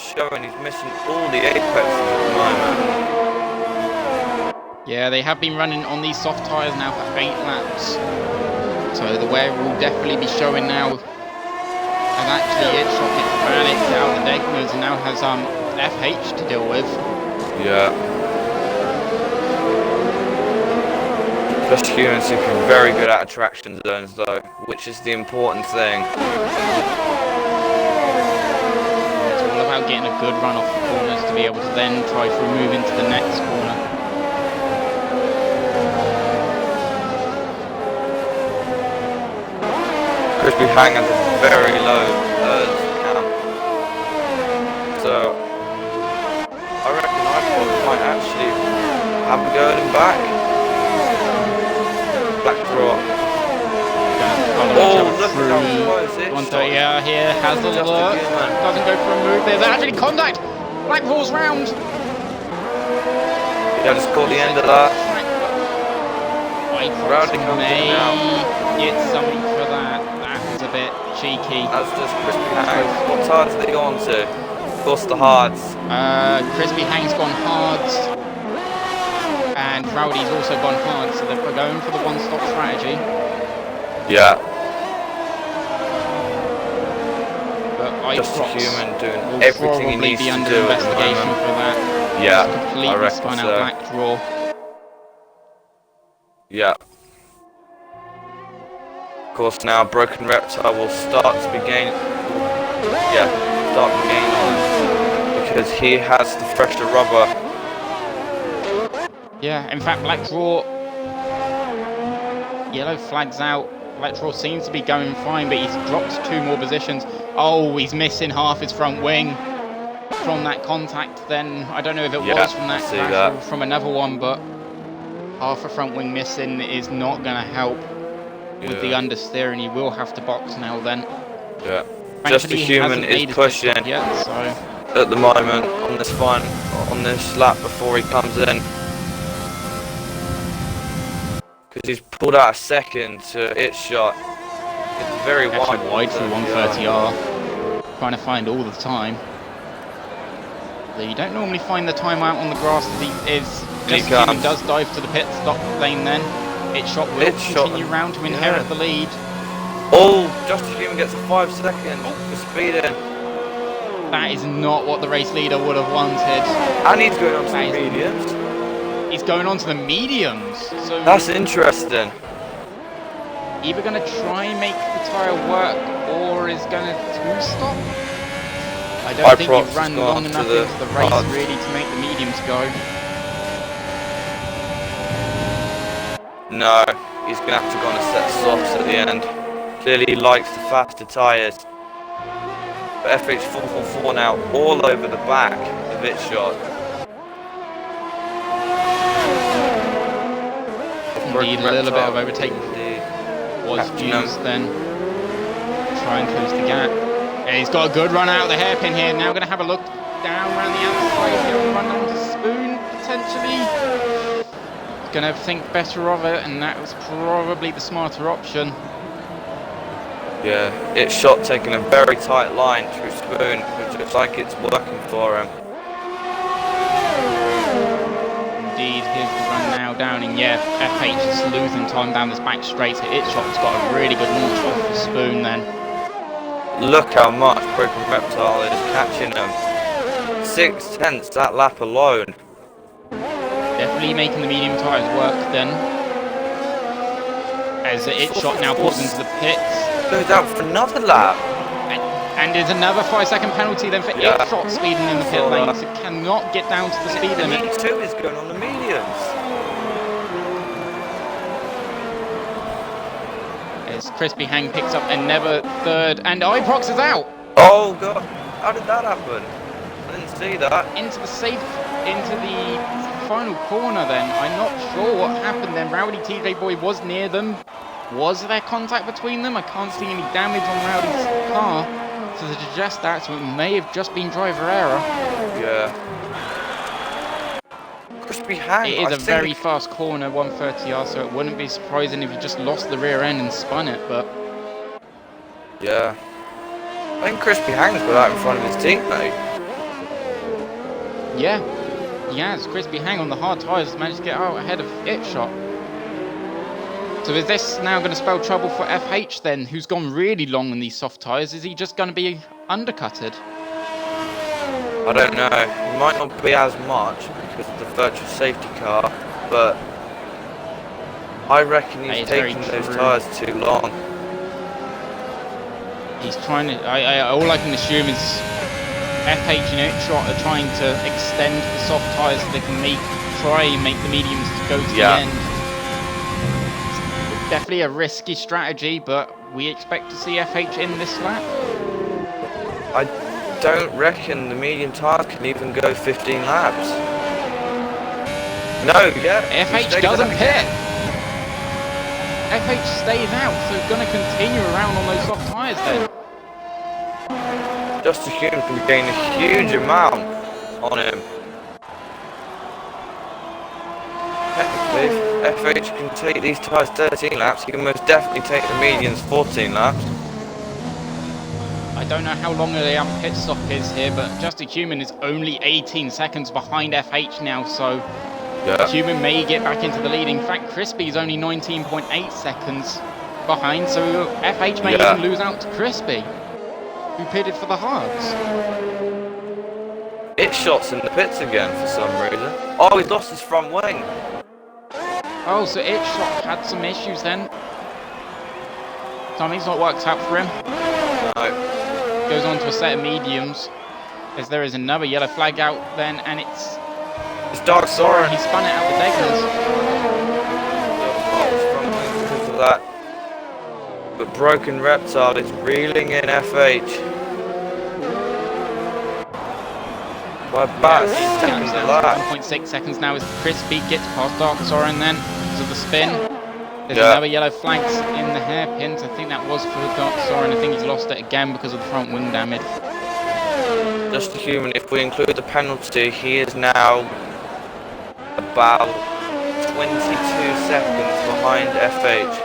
showing he's missing all the apexes at the moment. Yeah, they have been running on these soft tyres now for 8 laps. So the wear will definitely be showing now. And actually it's shocking. Ran it out the diagonals and now has FH to deal with. Yeah. Just Human seems to be very good at attraction zones though, which is the important thing. It's all about getting a good run off the corners to be able to then try to move into the next corner. Crispy Hang has a very low cam. So I reckon I might actually have a go at him back. Blackraw. Oh, look at how close it is. 130 out here, has a look. Doesn't go for a move. There's actually contact. Blackraw's round. Yeah, just caught the end of that. Rowdy may get something for that. That was a bit cheeky. That's just Crispy Hang. What tyres did they go on to? Of course, the hards. Crispy Hang's gone hards. And Rowdy's also gone hard, so they're going for the one-stop strategy. Yeah. But Just a Human doing will everything he needs be to under do investigation at the moment. for that. Yeah, He's completely I reckon spun so. out Blackraw. Yeah. Of course, now Broken Reptile will start to regain. Yeah, start to gain on him because he has the fresher rubber. Yeah, in fact, Blackraw, yellow flags out. Blackraw seems to be going fine, but he's dropped 2 more positions. Oh, he's missing half his front wing from that contact then. I don't know if it was from that crash or from another one, but half a front wing missing is not going to help with the understeer, and he will have to box now then. Yeah. Thankfully, Just a Human is pushing at the moment on this lap before he comes in. Because he's pulled out a second to its shot. It's very wide for 130R. Trying to find all the time. So you don't normally find the time out on the grass as he is. Just Human does dive to the pit stop lane then. Its shot will continue round to inherit the lead. Oh, Just a Human gets a 5 second for speeding. That is not what the race leader would have wanted. And he's going on to the mediums. He's going on to the mediums. So that's interesting. Either going to try and make the tyre work, or is going to two-stop. I don't think he ran long enough into the race really to make the mediums go. No, he's going to have to go on a set softs at the end. Clearly he likes the faster tyres. But FH444 now all over the back of its shot. Indeed, a little bit of overtake was used then. Try and close the gap. And he's got a good run out of the hairpin here. Now going to have a look down around the outside here and run onto Spoon potentially. Going to think better of it, and that was probably the smarter option. Yeah, it's shot taking a very tight line through Spoon, which looks like it's working for him. Indeed, here's the run now down, and yeah, FH is losing time down this back straight, so its shot's got a really good launch off the Spoon then. Look how much Broken Reptile is catching him. 6/10 that lap alone. Definitely making the medium tyres work then. As its shot now pulls into the pits. Goes out for another lap. And there's another 5-second penalty then for its shot speeding in the pit lane, so it cannot get down to the speed limit. The too is going on the mediums. As Crispy Hang picks up another third, and Iprox is out! Oh god, how did that happen? I didn't see that. Into the final corner then. I'm not sure what happened then. Rowdy TJ Boy was near them. Was there contact between them? I can't see any damage on Rowdy's car to suggest that, so it may have just been driver error. Yeah. Crispy Hang. It is a very fast corner, 130R, so it wouldn't be surprising if he just lost the rear end and spun it, but... Yeah. I think Crispy Hang's got out in front of his teammate. Yeah, he has. Crispy Hang on the hard tyres has managed to get out ahead of It Shot. So is this now going to spell trouble for FH then, who's gone really long on these soft tyres? Is he just going to be undercutted? I don't know. He might not be as much because of the virtual safety car, but I reckon he's taking those tyres too long. He's trying to... all I can assume is FH and It Shot are trying to extend the soft tyres so they can try and make the mediums go to the end. Definitely a risky strategy, but we expect to see FH in this lap. I don't reckon the medium tyres can even go 15 laps. No, yeah. FH doesn't pit. FH stays out, so he's going to continue around on those soft tyres then. Just a human can gain a huge amount on him. Technically, if FH can take these tyres 13 laps, he can most definitely take the mediums 14 laps. I don't know how long the pit stop is here, but Just a Human is only 18 seconds behind FH now, so Human may get back into the lead. In fact, Crispy is only 19.8 seconds behind, so FH may even lose out to Crispy, who pitted for the hards. It Shot's in the pits again for some reason. Oh, he's lost his front wing. Oh, so It Shot had some issues then. Something's not worked out for him. No. Goes on to a set of mediums, as there is another yellow flag out then, and it's Dark Soren. He spun it out the Deckers. Because of that. But Broken Reptile is reeling in FH. By about 1.6 seconds now as Crispy gets past Dark Soren then, because of the spin. There's another yellow flag in the hairpins. I think that was for Dark Soren. I think he's lost it again because of the front wing damage. Just a Human, if we include the penalty, he is now about 22 seconds behind FH.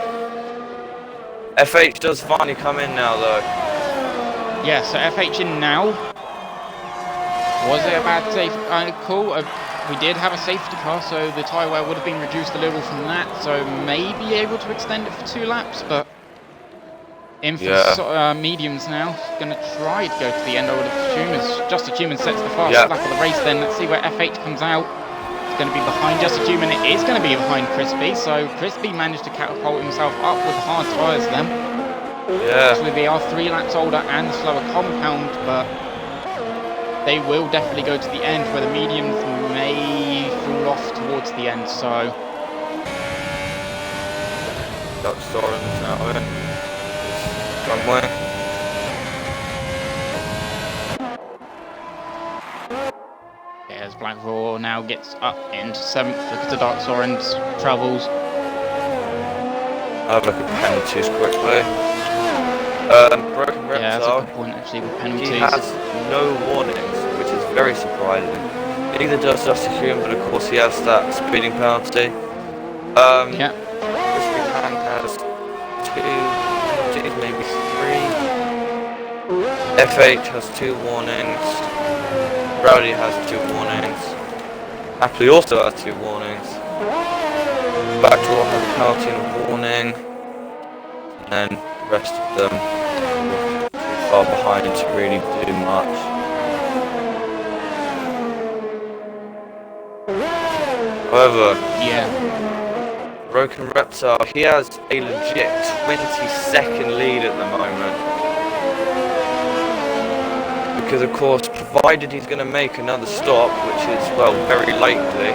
FH does finally come in now though. Yeah, so FH in now. Was it a bad call? We did have a safety car, so the tyre wear would have been reduced a little from that, so may be able to extend it for 2 laps, but in for mediums now. Going to try to go to the end, I would assume, as Just a Human sets the fastest lap of the race then. Let's see where FH comes out. It's going to be behind Just a Human. It is going to be behind Crispy, so Crispy managed to catapult himself up with hard tyres then. Actually, they are 3 laps older and the slower compound, but they will definitely go to the end, where the mediums may fall off towards the end, so... Dark Soren's now in. Somewhere. Yeah, as Black Raw now gets up into 7th because of Dark Soren's troubles. I'll have a look at penalties quickly. Broken Reptile. Yeah, that's a good point actually with penalties. He has no warnings, which is very surprising. Neither does Just a Human, but of course he has that speeding penalty. Crispy Hang has 2, maybe 3. FH has 2 warnings. Rowdy has 2 warnings. Happily also has 2 warnings. Backdraw has a penalty and a warning. And then the rest of them are too far behind to really do much. However, Broken Reptile, he has a legit 20-second lead at the moment. Because of course, provided he's going to make another stop, which is, well, very likely.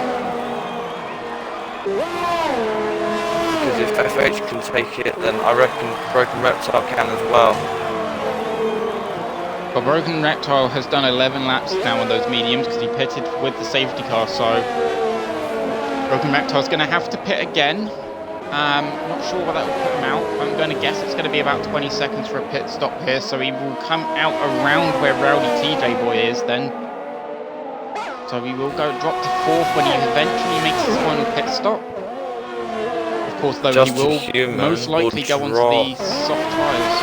Because if FH can take it, then I reckon Broken Reptile can as well. But Broken Reptile has done 11 laps now on those mediums because he pitted with the safety car, so Broken Reptile's going to have to pit again. Not sure what that will put him out. I'm going to guess it's going to be about 20 seconds for a pit stop here, so he will come out around where Rowdy TJ Boy is then. So he will go drop to 4th when he eventually makes his final pit stop. Of course, though, he will most likely go onto the soft tyres.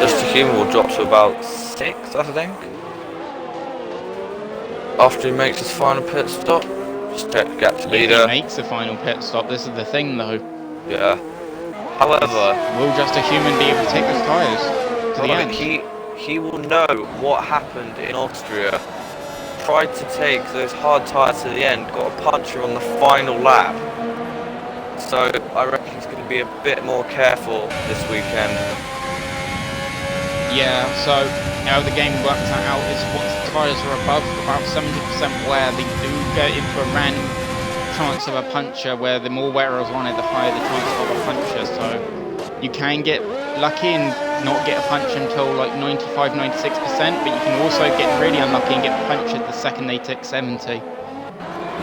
Just a Human will drop to about 6th, I think. After he makes his final pit stop. Just check gap to leader. If he makes a final pit stop, this is the thing though. Yeah. However, will just a Human be able to take those tyres to the end? He will know what happened in Austria. Tried to take those hard tyres to the end, got a puncture on the final lap. So I reckon he's going to be a bit more careful this weekend. Yeah, so how the game works that out is once the tyres are above about 70% wear, they do get into a random chance of a puncture where the more wear is on it, the higher the chance of a puncture. So you can get lucky and not get a punch until like 95, 96%, but you can also get really unlucky and get punctured the second they tick 70.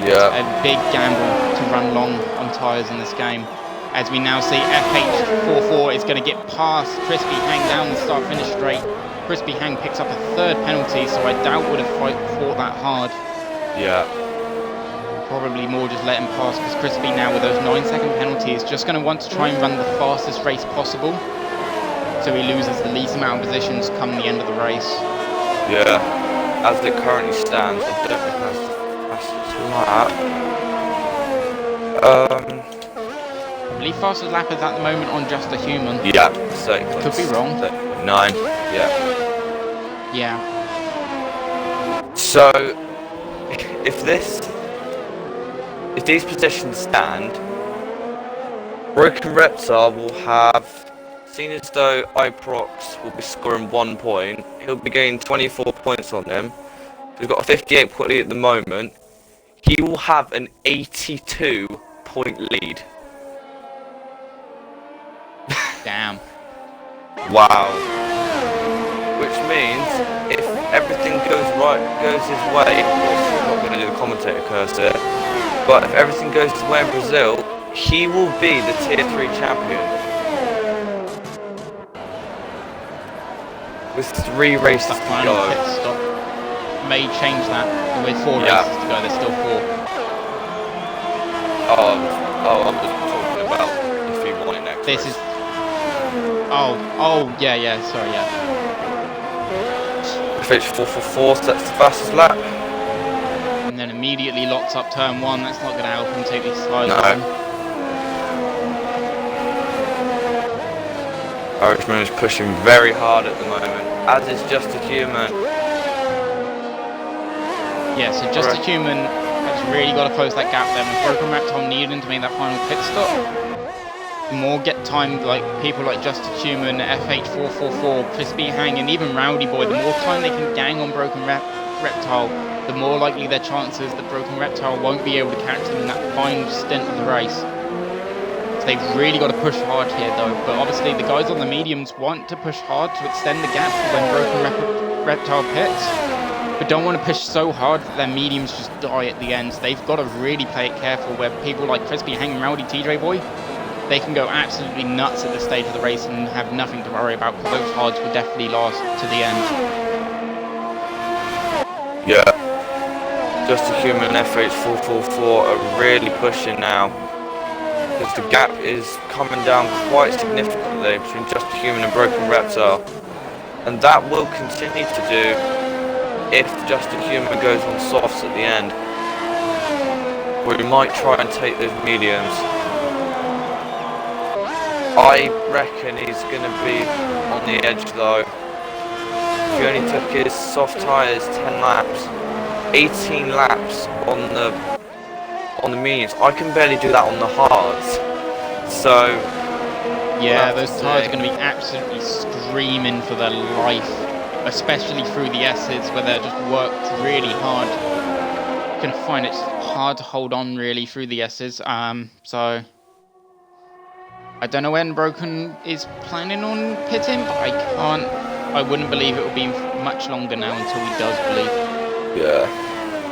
Yeah. It's a big gamble to run long on tyres in this game. As we now see FH44 is going to get past Crispy Hang down the start-finish straight. Crispy Hang picks up a 3rd penalty, so I doubt would have fought that hard. Yeah. Probably more just let him pass, because Crispy now with those 9-second penalties is just going to want to try and run the fastest race possible, so he loses the least amount of positions come the end of the race. Yeah. As it currently stands, I don't think that's the fastest lap. I believe fastest lap is at the moment on Just a Human. Yeah, so could be wrong. 9, yeah. Yeah. So, if these positions stand, Broken Reptile will have, seen as though Iprox will be scoring 1 point, he'll be gaining 24 points on him. He's got a 58 point lead at the moment. He will have an 82 point lead. Damn. Wow. Which means if everything goes his way, of course I'm not going to do the commentator curse here, but if everything goes his way in Brazil, he will be the Tier 3 champion. With 3 races to go. Pit stop may change that. With 4 races to go, there's still 4. Oh, I was talking about if he won it next race. Is... Oh, yeah, sorry, yeah. FH444 sets the fastest lap. And then immediately locks up turn 1, that's not going to help him take these tyres on. Irishman is pushing very hard at the moment, as is Just a Human. Yeah, so Just a Human has really got to close that gap there. With Broken Reptile needing to make that final pit stop. The more get time, like people like Just a Human, FH444, Crispy Hang, and even Rowdy Boy, the more time they can gang on Broken Reptile, the more likely their chances that Broken Reptile won't be able to catch them in that final stint of the race. So they've really got to push hard here though, but obviously the guys on the mediums want to push hard to extend the gap when Broken Reptile pits, but don't want to push so hard that their mediums just die at the end. So they've got to really play it careful, where people like Crispy Hang and Rowdy TJ Boy, they can go absolutely nuts at this stage of the race and have nothing to worry about, because those hards will definitely last to the end. Yeah. Just a Human and FH444 are really pushing now, because the gap is coming down quite significantly between Just a Human and Broken Reptile. And that will continue to do if Just a Human goes on softs at the end, where he might try and take those mediums. I reckon he's going to be on the edge though. If he only took his soft tyres 10 laps, 18 laps on the mediums. I can barely do that on the hards. So yeah, those tyres are going to be absolutely screaming for their life, especially through the S's where they're just worked really hard. You can find it's hard to hold on really through the S's. So I don't know when Broken is planning on pitting, but I wouldn't believe it will be much longer now until he does believe. Yeah.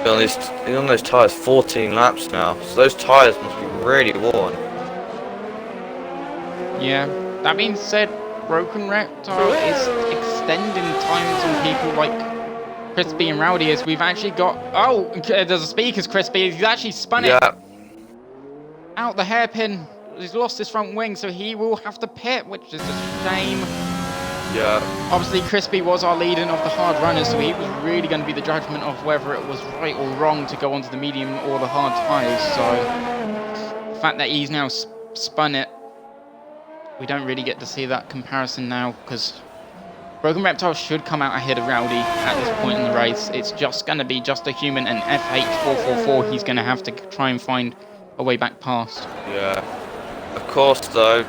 He's on those tyres 14 laps now, so those tyres must be really worn. Yeah, that being said, Broken Reptile is extending times on people like Crispy and Rowdy, as we've actually got... Oh, there's a speakers, Crispy. He's actually spun it out the hairpin. He's lost his front wing, so he will have to pit, which is a shame. Yeah. Obviously, Crispy was our leader of the hard runners, so he was really going to be the judgment of whether it was right or wrong to go onto the medium or the hard tyres. So the fact that he's now spun it, we don't really get to see that comparison now, because Broken Reptile should come out ahead of Rowdy at this point in the race. It's just going to be Just a Human and FH444 he's going to have to try and find a way back past. Yeah. Of course, though,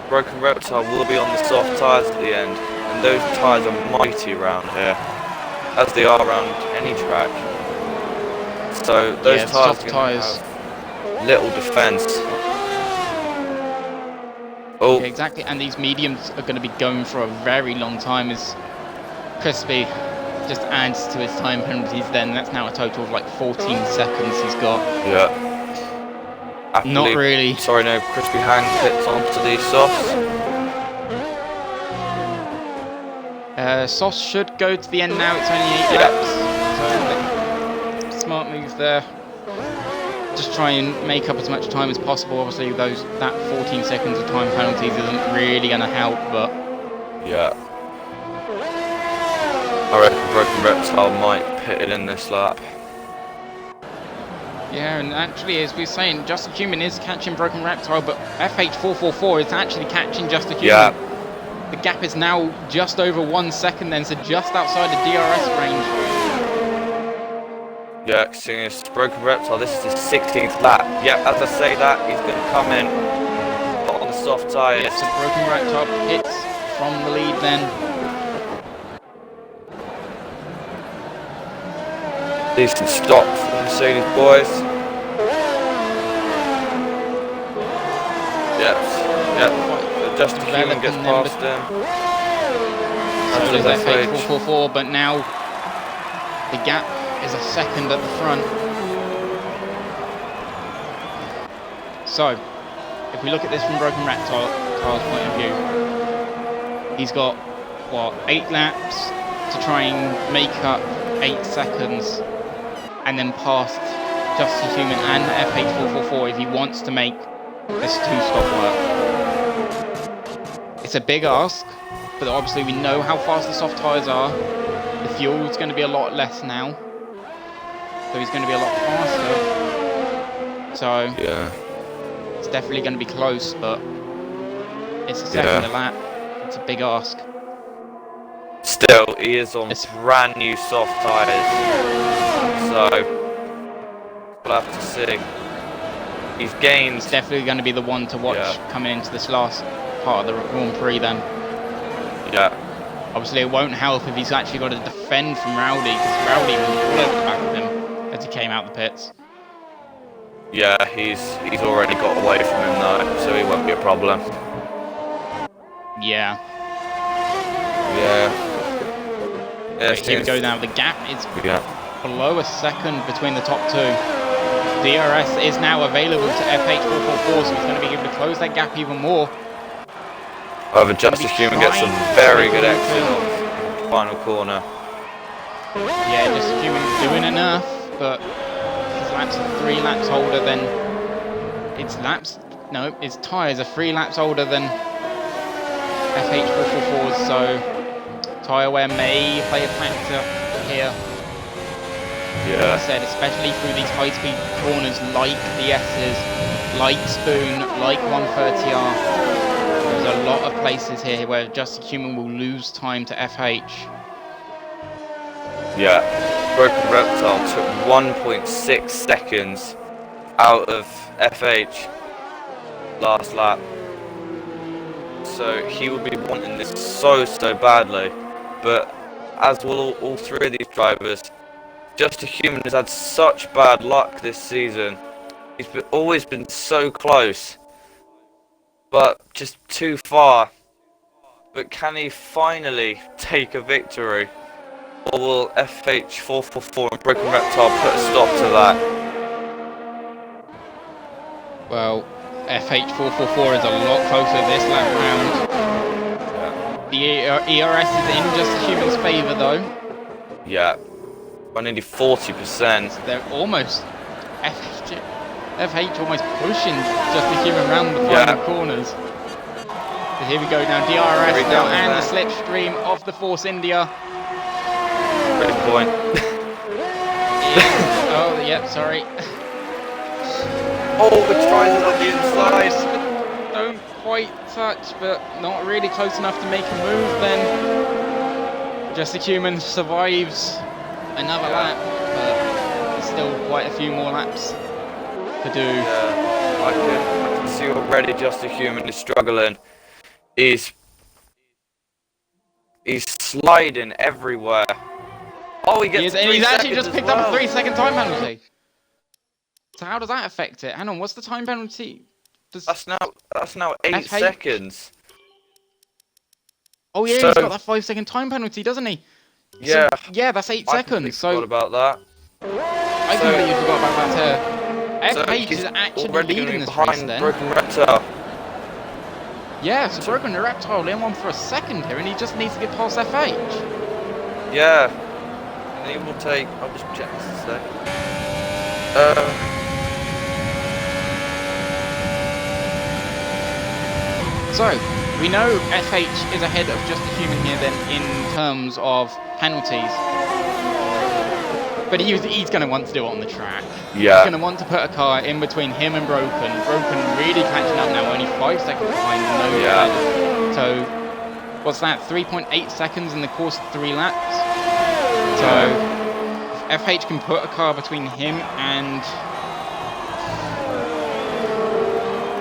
Broken Reptile will be on the soft tyres at the end, and those tyres are mighty around here, as they are around any track. So those tyres are going to have little defence. Oh. Yeah, exactly, and these mediums are going to be going for a very long time as Crispy just adds to his time penalties then. That's now a total of like 14 seconds he's got. Yeah. Not really. Sorry, no, Crispy Hang pits onto these softs. Softs should go to the end now, it's only 8 laps. So smart move there. Just try and make up as much time as possible. Obviously, that 14 seconds of time penalties isn't really going to help, but... Yeah. I reckon Broken Reptile might pit it in this lap. Yeah, and actually, as we were saying, Just a Human is catching Broken Reptile, but FH444 is actually catching Just a Human. Yeah. The gap is now just over 1 second then, so just outside the DRS range. Yeah, seeing as Broken Reptile, this is his 16th lap. Yeah, as I say that, he's going to come in on the soft tyres. Yeah, so Broken Reptile hits from the lead then. Decent stop for the Mercedes boys. Yep. Just a Human gets past him. So does FH444, but now the gap is a second at the front. So, if we look at this from Broken Reptile's point of view, he's got, what, 8 laps to try and make up 8 seconds and then past Just a Human and FH444 if he wants to make this 2-stop work. It's a big ask, but obviously we know how fast the soft tyres are. The fuel's going to be a lot less now, so he's going to be a lot faster. So yeah, it's definitely going to be close, but it's a second a lap. It's a big ask. Still, he is on brand new soft tyres, so we'll have to see. He's gained. He's definitely going to be the one to watch coming into this last part of the Grand Prix then. Yeah. Obviously, it won't help if he's actually got to defend from Rowdy, because Rowdy was all over the back of him as he came out the pits. Yeah, he's already got away from him though, so he won't be a problem. Yeah. Yeah. Right, here we go now. The gap is below a second between the top two. DRS is now available to FH444, so he's going to be able to close that gap even more. However, Just a Human gets a very good exit off the final corner. Yeah, Just a Human doing enough, but his laps are 3 laps older than... His tyres are 3 laps older than FH444's, so tyre wear may play a factor here. Yeah. Like I said, especially through these high-speed corners like the S's, like Spoon, like 130R. There's a lot of places here where Just a Human will lose time to FH. Yeah, Broken Reptile took 1.6 seconds out of FH last lap. So he will be wanting this so badly. But as will all 3 of these drivers, Just a Human has had such bad luck this season. He's always been so close, but just too far. But can he finally take a victory? Or will FH 444 and Broken Reptile put a stop to that? Well, FH 444 is a lot closer this lap round. The ERS is in Just a Human's favour though. Yeah, by nearly 40%. So they're almost FH almost pushing Just a Human round the final corners. So here we go now, DRS now and the slipstream of the Force India. Great point. Oh, yep, sorry. Oh, it tries it on the inside. Don't quite touch, but not really close enough to make a move then. Just a Human survives another lap, but there's still quite a few more laps to do. Yeah, I can see already Just a Human is struggling. He's sliding everywhere. Oh, he gets and he's actually just picked up a 3-second time penalty. So how does that affect it? Hang on, what's the time penalty? That's now 8 seconds. Oh yeah, he's got that 5-second time penalty, doesn't he? Yeah. So, yeah, that's 8 seconds. I forgot about that. I completely forgot about that too. FH is actually leading this race then. Broken Reptile. Yeah, so Broken Reptile in one for a second here, and he just needs to get past FH. Yeah. And he will take. I'll just check this a sec. So, we know FH is ahead of Just a Human here then in terms of penalties. But he's going to want to do it on the track. Yeah. He's going to want to put a car in between him and Broken. Broken really catching up now, only 5 seconds behind. So, what's that? 3.8 seconds in the course of 3 laps. So, if FH can put a car between him and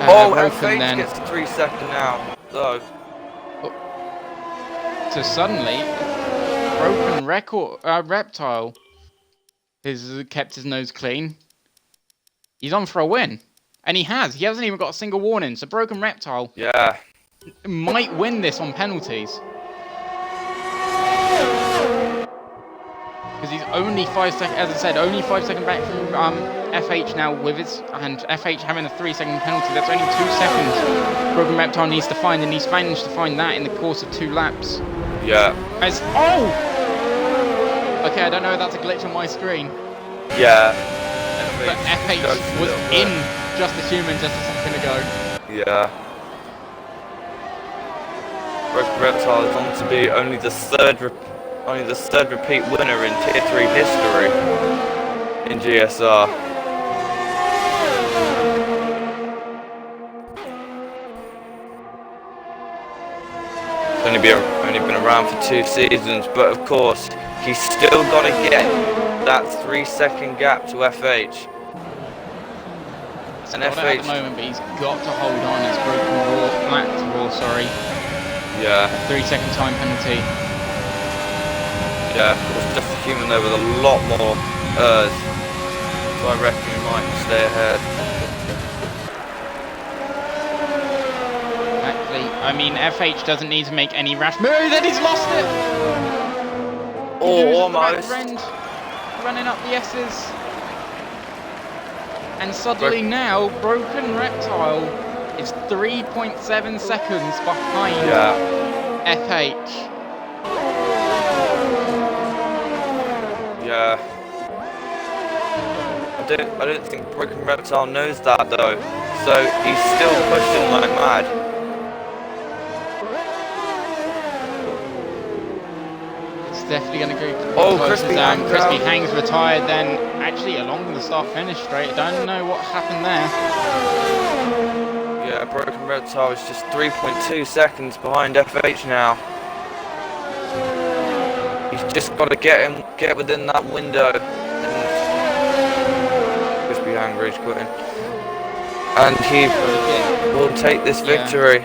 Broken, FH then gets to 3 seconds now. So suddenly, Broken Reptile has kept his nose clean. He's on for a win. And he hasn't even got a single warning. So Broken Reptile might win this on penalties. Because he's only 5 seconds, as I said, only 5 seconds back from FH now with his, and FH having a 3-second penalty. That's only 2 seconds Broken Reptile needs to find, and he's managed to find that in the course of 2 laps. Yeah. Okay, I don't know if that's a glitch on my screen. Yeah. But FH was in Just a Human just a second ago. Yeah. Broken Reptile is on to be only the third repeat winner in Tier 3 history in GSR. He's only been around for 2 seasons, but of course he's still got to get that 3-second gap to FH. And FH at the moment, but he's got to hold on. It's Broken Raw, sorry. Yeah. 3-second time penalty. Yeah, it was Just a Human there with a lot more so I reckon he might stay ahead. Exactly. I mean, FH doesn't need to make any rash move, then he's lost it! Almost. Running up the S's. And suddenly now, Broken Reptile is 3.7 seconds behind FH. Yeah. I don't think Broken Reptile knows that though. So he's still pushing like mad. It's definitely going to go. Crispy Hangs. Crispy Hangs retired then, actually along with the start-finish straight. I don't know what happened there. Yeah, Broken Reptile is just 3.2 seconds behind FH now. He's just got to get within that window. Crispy Hangry's quitting. And he will take this victory.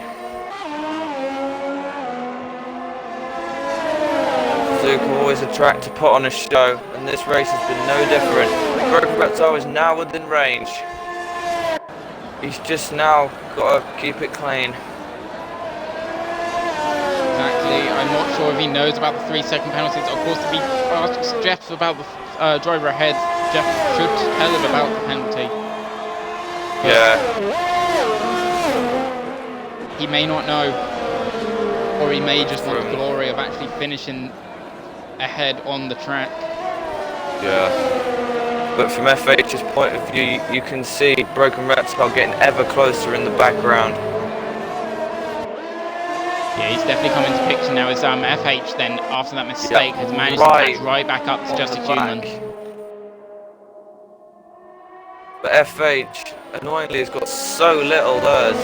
Suzuka always a track to put on a show, and this race has been no different. Broken Reptile is now within range. He's just now got to keep it clean. Exactly. I'm not sure if he knows about the 3-second penalties. Of course, if he asks Jeff about the driver ahead, Jeff should tell him about the penalty. But yeah. He may not know, or he may just want the glory of actually finishing ahead on the track. Yeah. But from FH's point of view, you can see Broken Reptile getting ever closer in the background. Yeah, he's definitely come into picture now as FH then, after that mistake, has managed to catch right back up to Just a Human. But FH, annoyingly, has got so little theirs.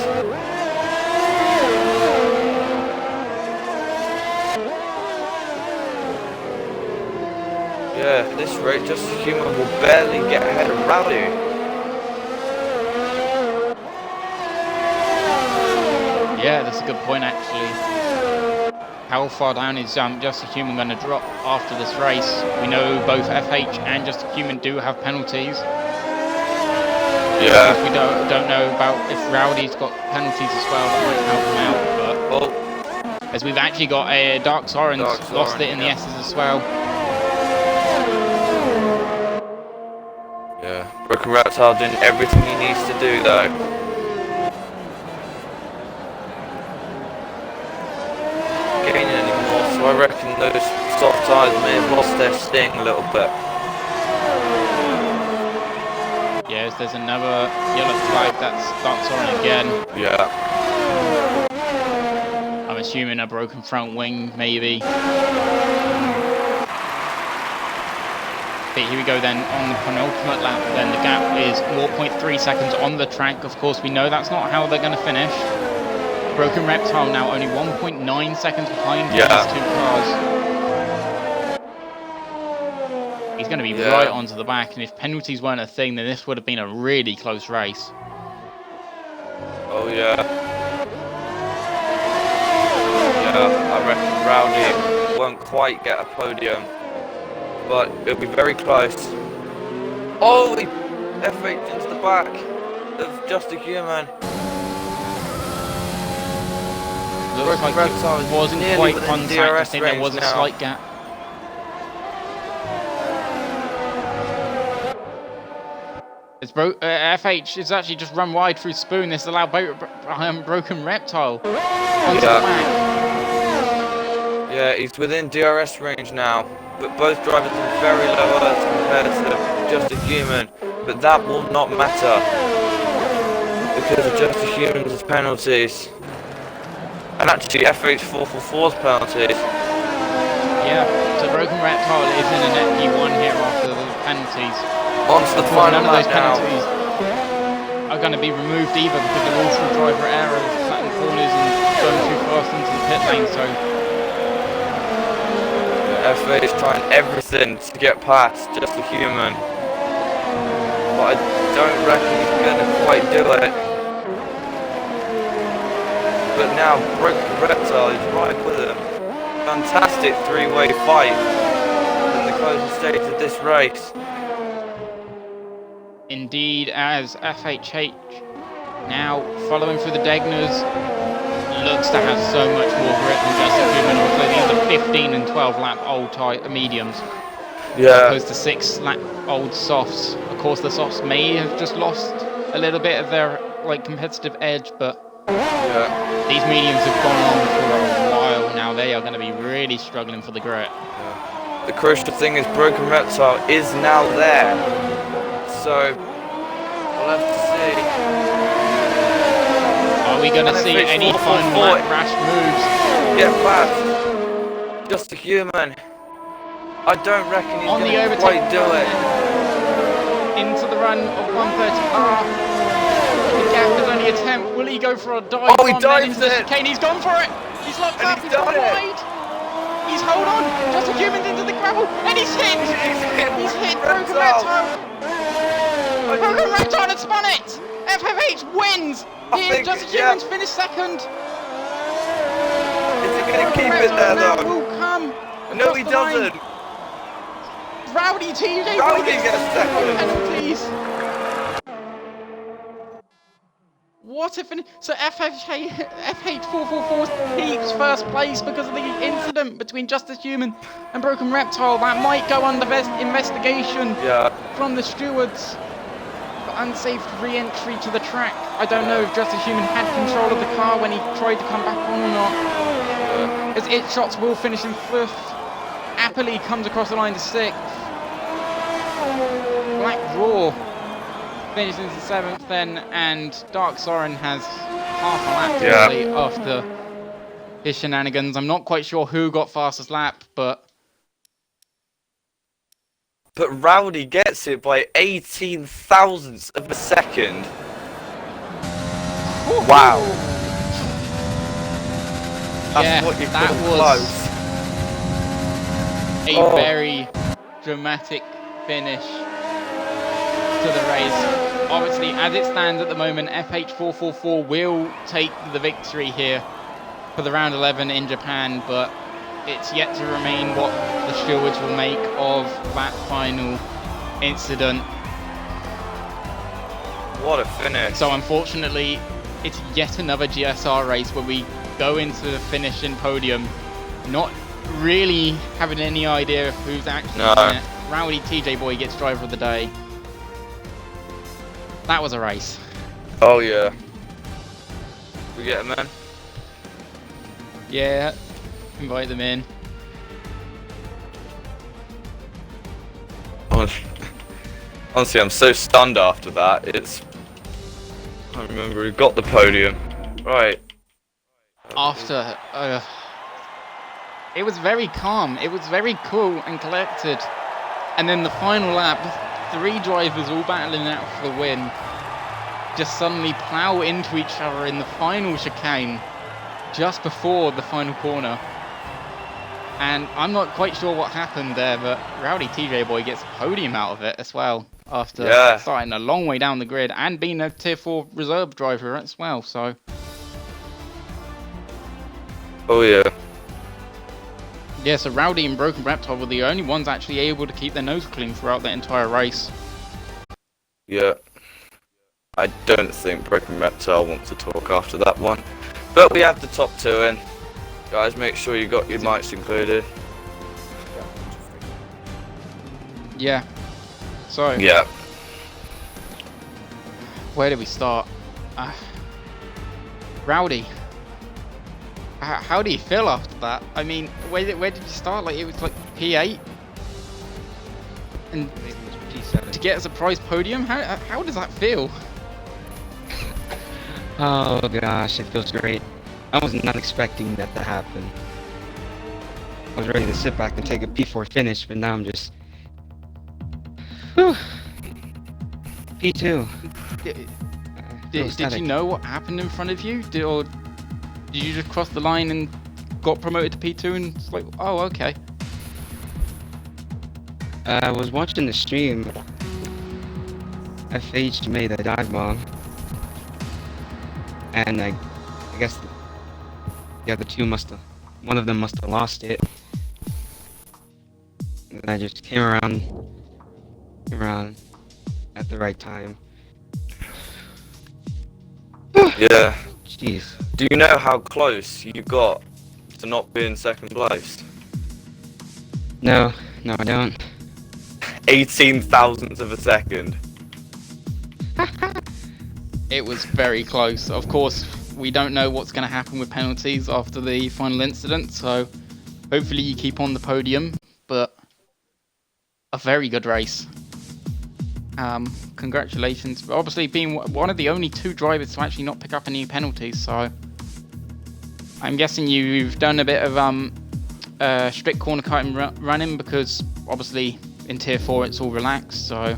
Yeah, at this rate, Just a Human will barely get ahead of Rowdy. Yeah, that's a good point actually. How far down is Just a Human going to drop after this race? We know both FH and Just a Human do have penalties. Yeah. We don't know about if Rowdy's got penalties as well that might help him out. But as we've actually got a Dark Soren lost it in the S's as well. Yeah, Broken Reptile doing everything he needs to do though. Gaining anymore, so I reckon those soft tyres may have lost their sting a little bit. Yes, there's another yellow flag that's Dark Soren again. Yeah. I'm assuming a broken front wing, maybe. But here we go then on the penultimate lap. Then the gap is 0.3 seconds on the track. Of course, we know that's not how they're going to finish. Broken Reptile now only 1.9 seconds behind these two cars. He's going to be right onto the back, and if penalties weren't a thing, then this would have been a really close race. Oh yeah. Yeah, I reckon Rowdy won't quite get a podium, but it'll be very close. Oh, he F8 into the back of Just a Human. Looks like it wasn't quite contact. I think there was a slight gap. It's FH is actually just run wide through Spoon. This allowed Broken Reptile onto the back. Yeah, he's within DRS range now, but both drivers are very low Earth compared to Just a Human. But that will not matter because of Just a Human's penalties. And actually FH 444's penalties. Yeah, so Broken Reptile is in a net P1 here after the penalties. Onto the final None of those lap penalties are going to be removed either because they're all through driver errors, flattened corners and going too fast into the pit lane. So FA is trying everything to get past Just a Human, but I don't reckon he's going to quite do it. But now Broken Reptile is right with him. Fantastic three-way fight in the closing stage of this race. Indeed, as FHH now following through the Degners looks to have so much more grip than Just a Human. Also, these are 15 and 12 lap old mediums, as opposed to 6 lap old softs. Of course, the softs may have just lost a little bit of their competitive edge, but these mediums have gone on for a while now. They are going to be really struggling for the grit. The crucial thing is Broken Reptile is now there. So, we'll have to see. Are we going to see any final lap rash moves? Get past Just a Human. I don't reckon he's going to quite do it. Into the run of 130R. The gap is only a temp. Will he go for a dive? Oh, he dives it! Chicane. He's gone for it! He's locked up, he's gone wide! He's hold on! Just a Human's into the gravel, and he's hit! He's hit Broken Reptile! Broken Reptile had spun it! FFH wins! Just a Human's finished second! Is he going to keep it there though? Will come no, he doesn't! Rowdy TJ Rowdy gets second! penalties! what a finish! So FH444 keeps first place because of the incident between Justice Human and Broken Reptile. That might go under investigation from the stewards for unsafe re-entry to the track. I don't know if Justice Human had control of the car when he tried to come back on or not. As It Shots will finish in 5th. Appley comes across the line to 6th. Black Raw finishes in 7th then, and Dark Soren has half a lap really after his shenanigans. I'm not quite sure who got fastest lap, but Rowdy gets it by 18 thousandths of a second. Wow. That's what you call close. A very dramatic finish to the race. Obviously, as it stands at the moment, FH444 will take the victory here for the round 11 in Japan, but it's yet to remain what the stewards will make of that final incident. What a finish. So unfortunately, it's yet another GSR race where we go into the finish in podium, not really having any idea of who's actually in it. Rowdy TJ Boy gets driver of the day. That was a race. Oh yeah. We get him in? Yeah, invite them in. Honestly, I'm so stunned after that. I remember we got the podium. Right. After, it was very calm. It was very cool and collected. And then the final lap, 3 drivers all battling out for the win, just suddenly plow into each other in the final chicane just before the final corner. And I'm not quite sure what happened there, but Rowdy TJ Boy gets a podium out of it as well after starting a long way down the grid and being a Tier 4 reserve driver as well. So. Oh yeah. Yeah, so Rowdy and Broken Reptile were the only ones actually able to keep their nose clean throughout the entire race. Yeah. I don't think Broken Reptile wants to talk after that one. But we have the top 2 in. Guys, make sure you got your mics included. Yeah. So. Yeah. Where do we start? Rowdy. How do you feel after that? I mean, where did you start? Like, it was like P8? And P7. To get a surprise podium? How does that feel? Oh gosh, it feels great. I was not expecting that to happen. I was ready to sit back and take a P4 finish, but now I'm just... Whew. P2. Did you know what happened in front of you? Or did you just cross the line and got promoted to P2 and it's like, oh, okay. I was watching the stream. FH made a dive bomb. And I guess the other two one of them must have lost it. And I just came around at the right time. Yeah. Jeez. Do you know how close you got to not being second place? No, I don't. 18 thousandths of a second. It was very close. Of course, we don't know what's going to happen with penalties after the final incident, so hopefully you keep on the podium, but a very good race. Congratulations. Obviously being one of the only 2 drivers to actually not pick up any penalties, so I'm guessing you've done a bit of strict corner cutting running, because obviously in Tier 4 it's all relaxed, so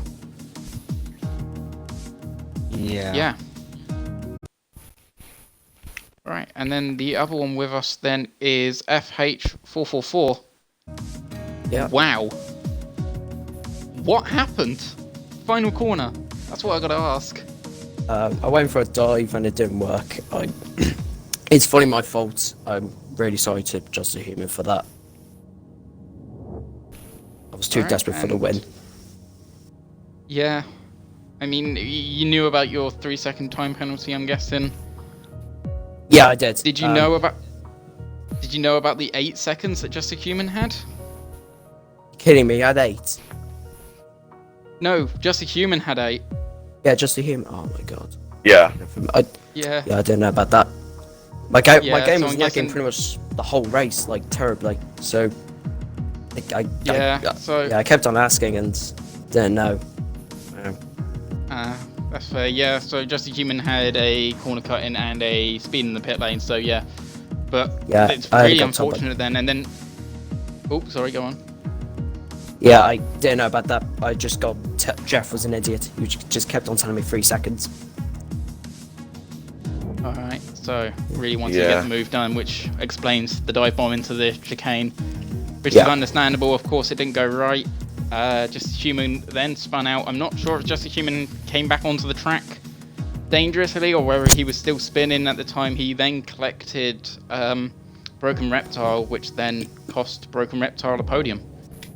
yeah. Right, and then the other one with us then is FH444. Yeah. Wow. What happened? Final corner. That's what I gotta ask. I went for a dive and it didn't work. It's fully my fault. I'm really sorry to Justice Human for that. I was too desperate for the win. Yeah. I mean, you knew about your 3-second time penalty, I'm guessing. Yeah, I did. Did you know about? Did you know about the 8 seconds that Just a Human had? Kidding me? I had 8. No, Just a Human had 8. Yeah, just to him. Oh my god. Yeah. Yeah. Yeah, I didn't know about that. My game So was I'm lagging guessing- pretty much the whole race, like terribly. So, I kept on asking and didn't know. That's fair. Yeah. So Just a Human had a corner cutting and a speed in the pit lane. So yeah, but Yeah, it's I really got told unfortunate then. And then, oh, sorry, go on. Yeah, I didn't know about that. I just got Jeff was an idiot. He just kept on telling me 3 seconds. All right. So really wanted to get the move done, which explains the dive bomb into the chicane, which is understandable. Of course, it didn't go right. Just a Human then spun out. I'm not sure if Just a Human came back onto the track dangerously or whether he was still spinning at the time. He then collected Broken Reptile, which then cost Broken Reptile a podium.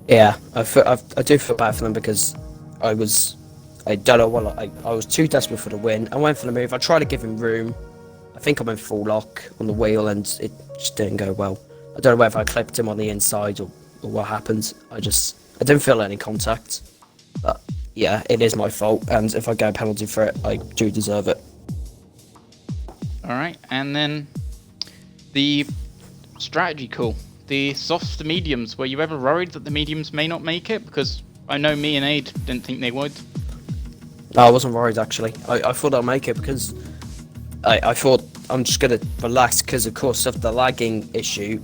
Yeah, I do feel bad for them because I don't know what I was too desperate for the win. I went for the move. I tried to give him room. I think I went full lock on the wheel and it just didn't go well. I don't know whether I clipped him on the inside or what happened. I didn't feel any contact. But yeah, it is my fault, and if I get a penalty for it, I do deserve it. All right, and then the strategy call. The softs to mediums. Were you ever worried that the mediums may not make it? Because I know me and Aid didn't think they would. No, I wasn't worried actually. I thought I'd make it because I thought I'm just gonna relax because of course of the lagging issue,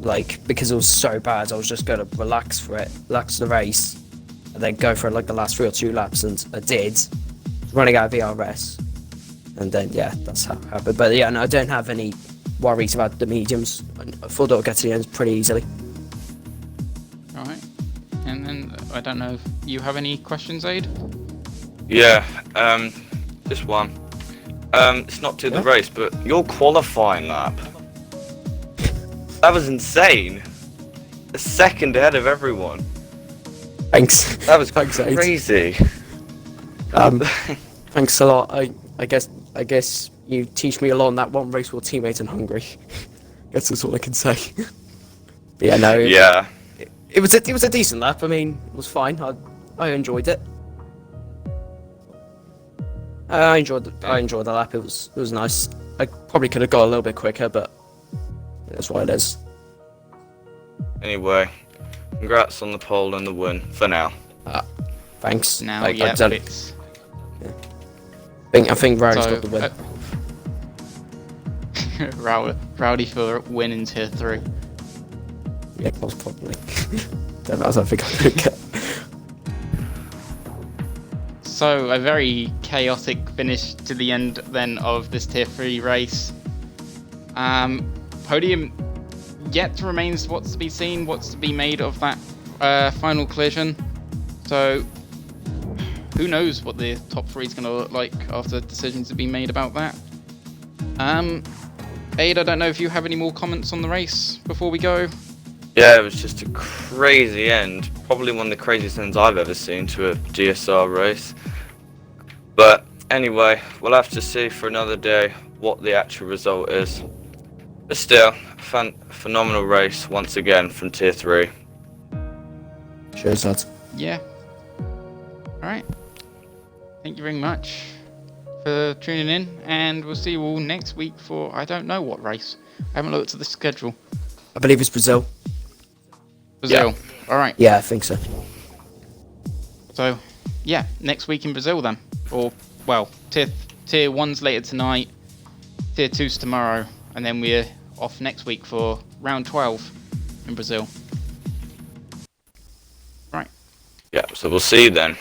like because it was so bad, I was just gonna relax the race, and then go for like the last 3 or 2 laps, and I did, running out of VRS, and then yeah, that's how it happened. But yeah, no, I don't have any worries about the mediums. I thought I'll get to the end pretty easily. All right, and then I don't know if you have any questions, Aid? Yeah, just one. It's not to the race, but your qualifying lap. That was insane. A second ahead of everyone. Thanks. That was Thanks, Aid. crazy. Thanks a lot. I guess you teach me a lot on that one race with a teammate in Hungary. Guess that's all I can say. But yeah, no. Yeah. It was a decent lap. I mean, it was fine. I enjoyed it. I enjoyed the lap. It was nice. I probably could have got a little bit quicker, but that's what it is. Anyway, congrats on the pole and the win for now. Thanks. Now, I yeah, think Rowdy's got the win. Rowdy for winning tier 3. Yeah, most probably. Don't know. I don't think I could get. So a very chaotic finish to the end then of this tier 3 race. Podium yet remains what's to be seen, what's to be made of that final collision. So who knows what the top 3 is going to look like after decisions have been made about that. Aid, I don't know if you have any more comments on the race before we go. Yeah, it was just a crazy end. Probably one of the craziest ends I've ever seen to a GSR race. But anyway, we'll have to see for another day what the actual result is. But still, phenomenal race once again from tier 3. Cheers, lads. Yeah. Alright. Thank you very much for tuning in, and we'll see you all next week for I don't know what race. I haven't looked at the schedule. I believe it's Brazil. Brazil. Alright. Yeah, I think so. So, yeah, next week in Brazil then. Or, well, tier 1's later tonight, tier 2's tomorrow, and then we're off next week for round 12 in Brazil. Right. Yeah, so we'll see you then.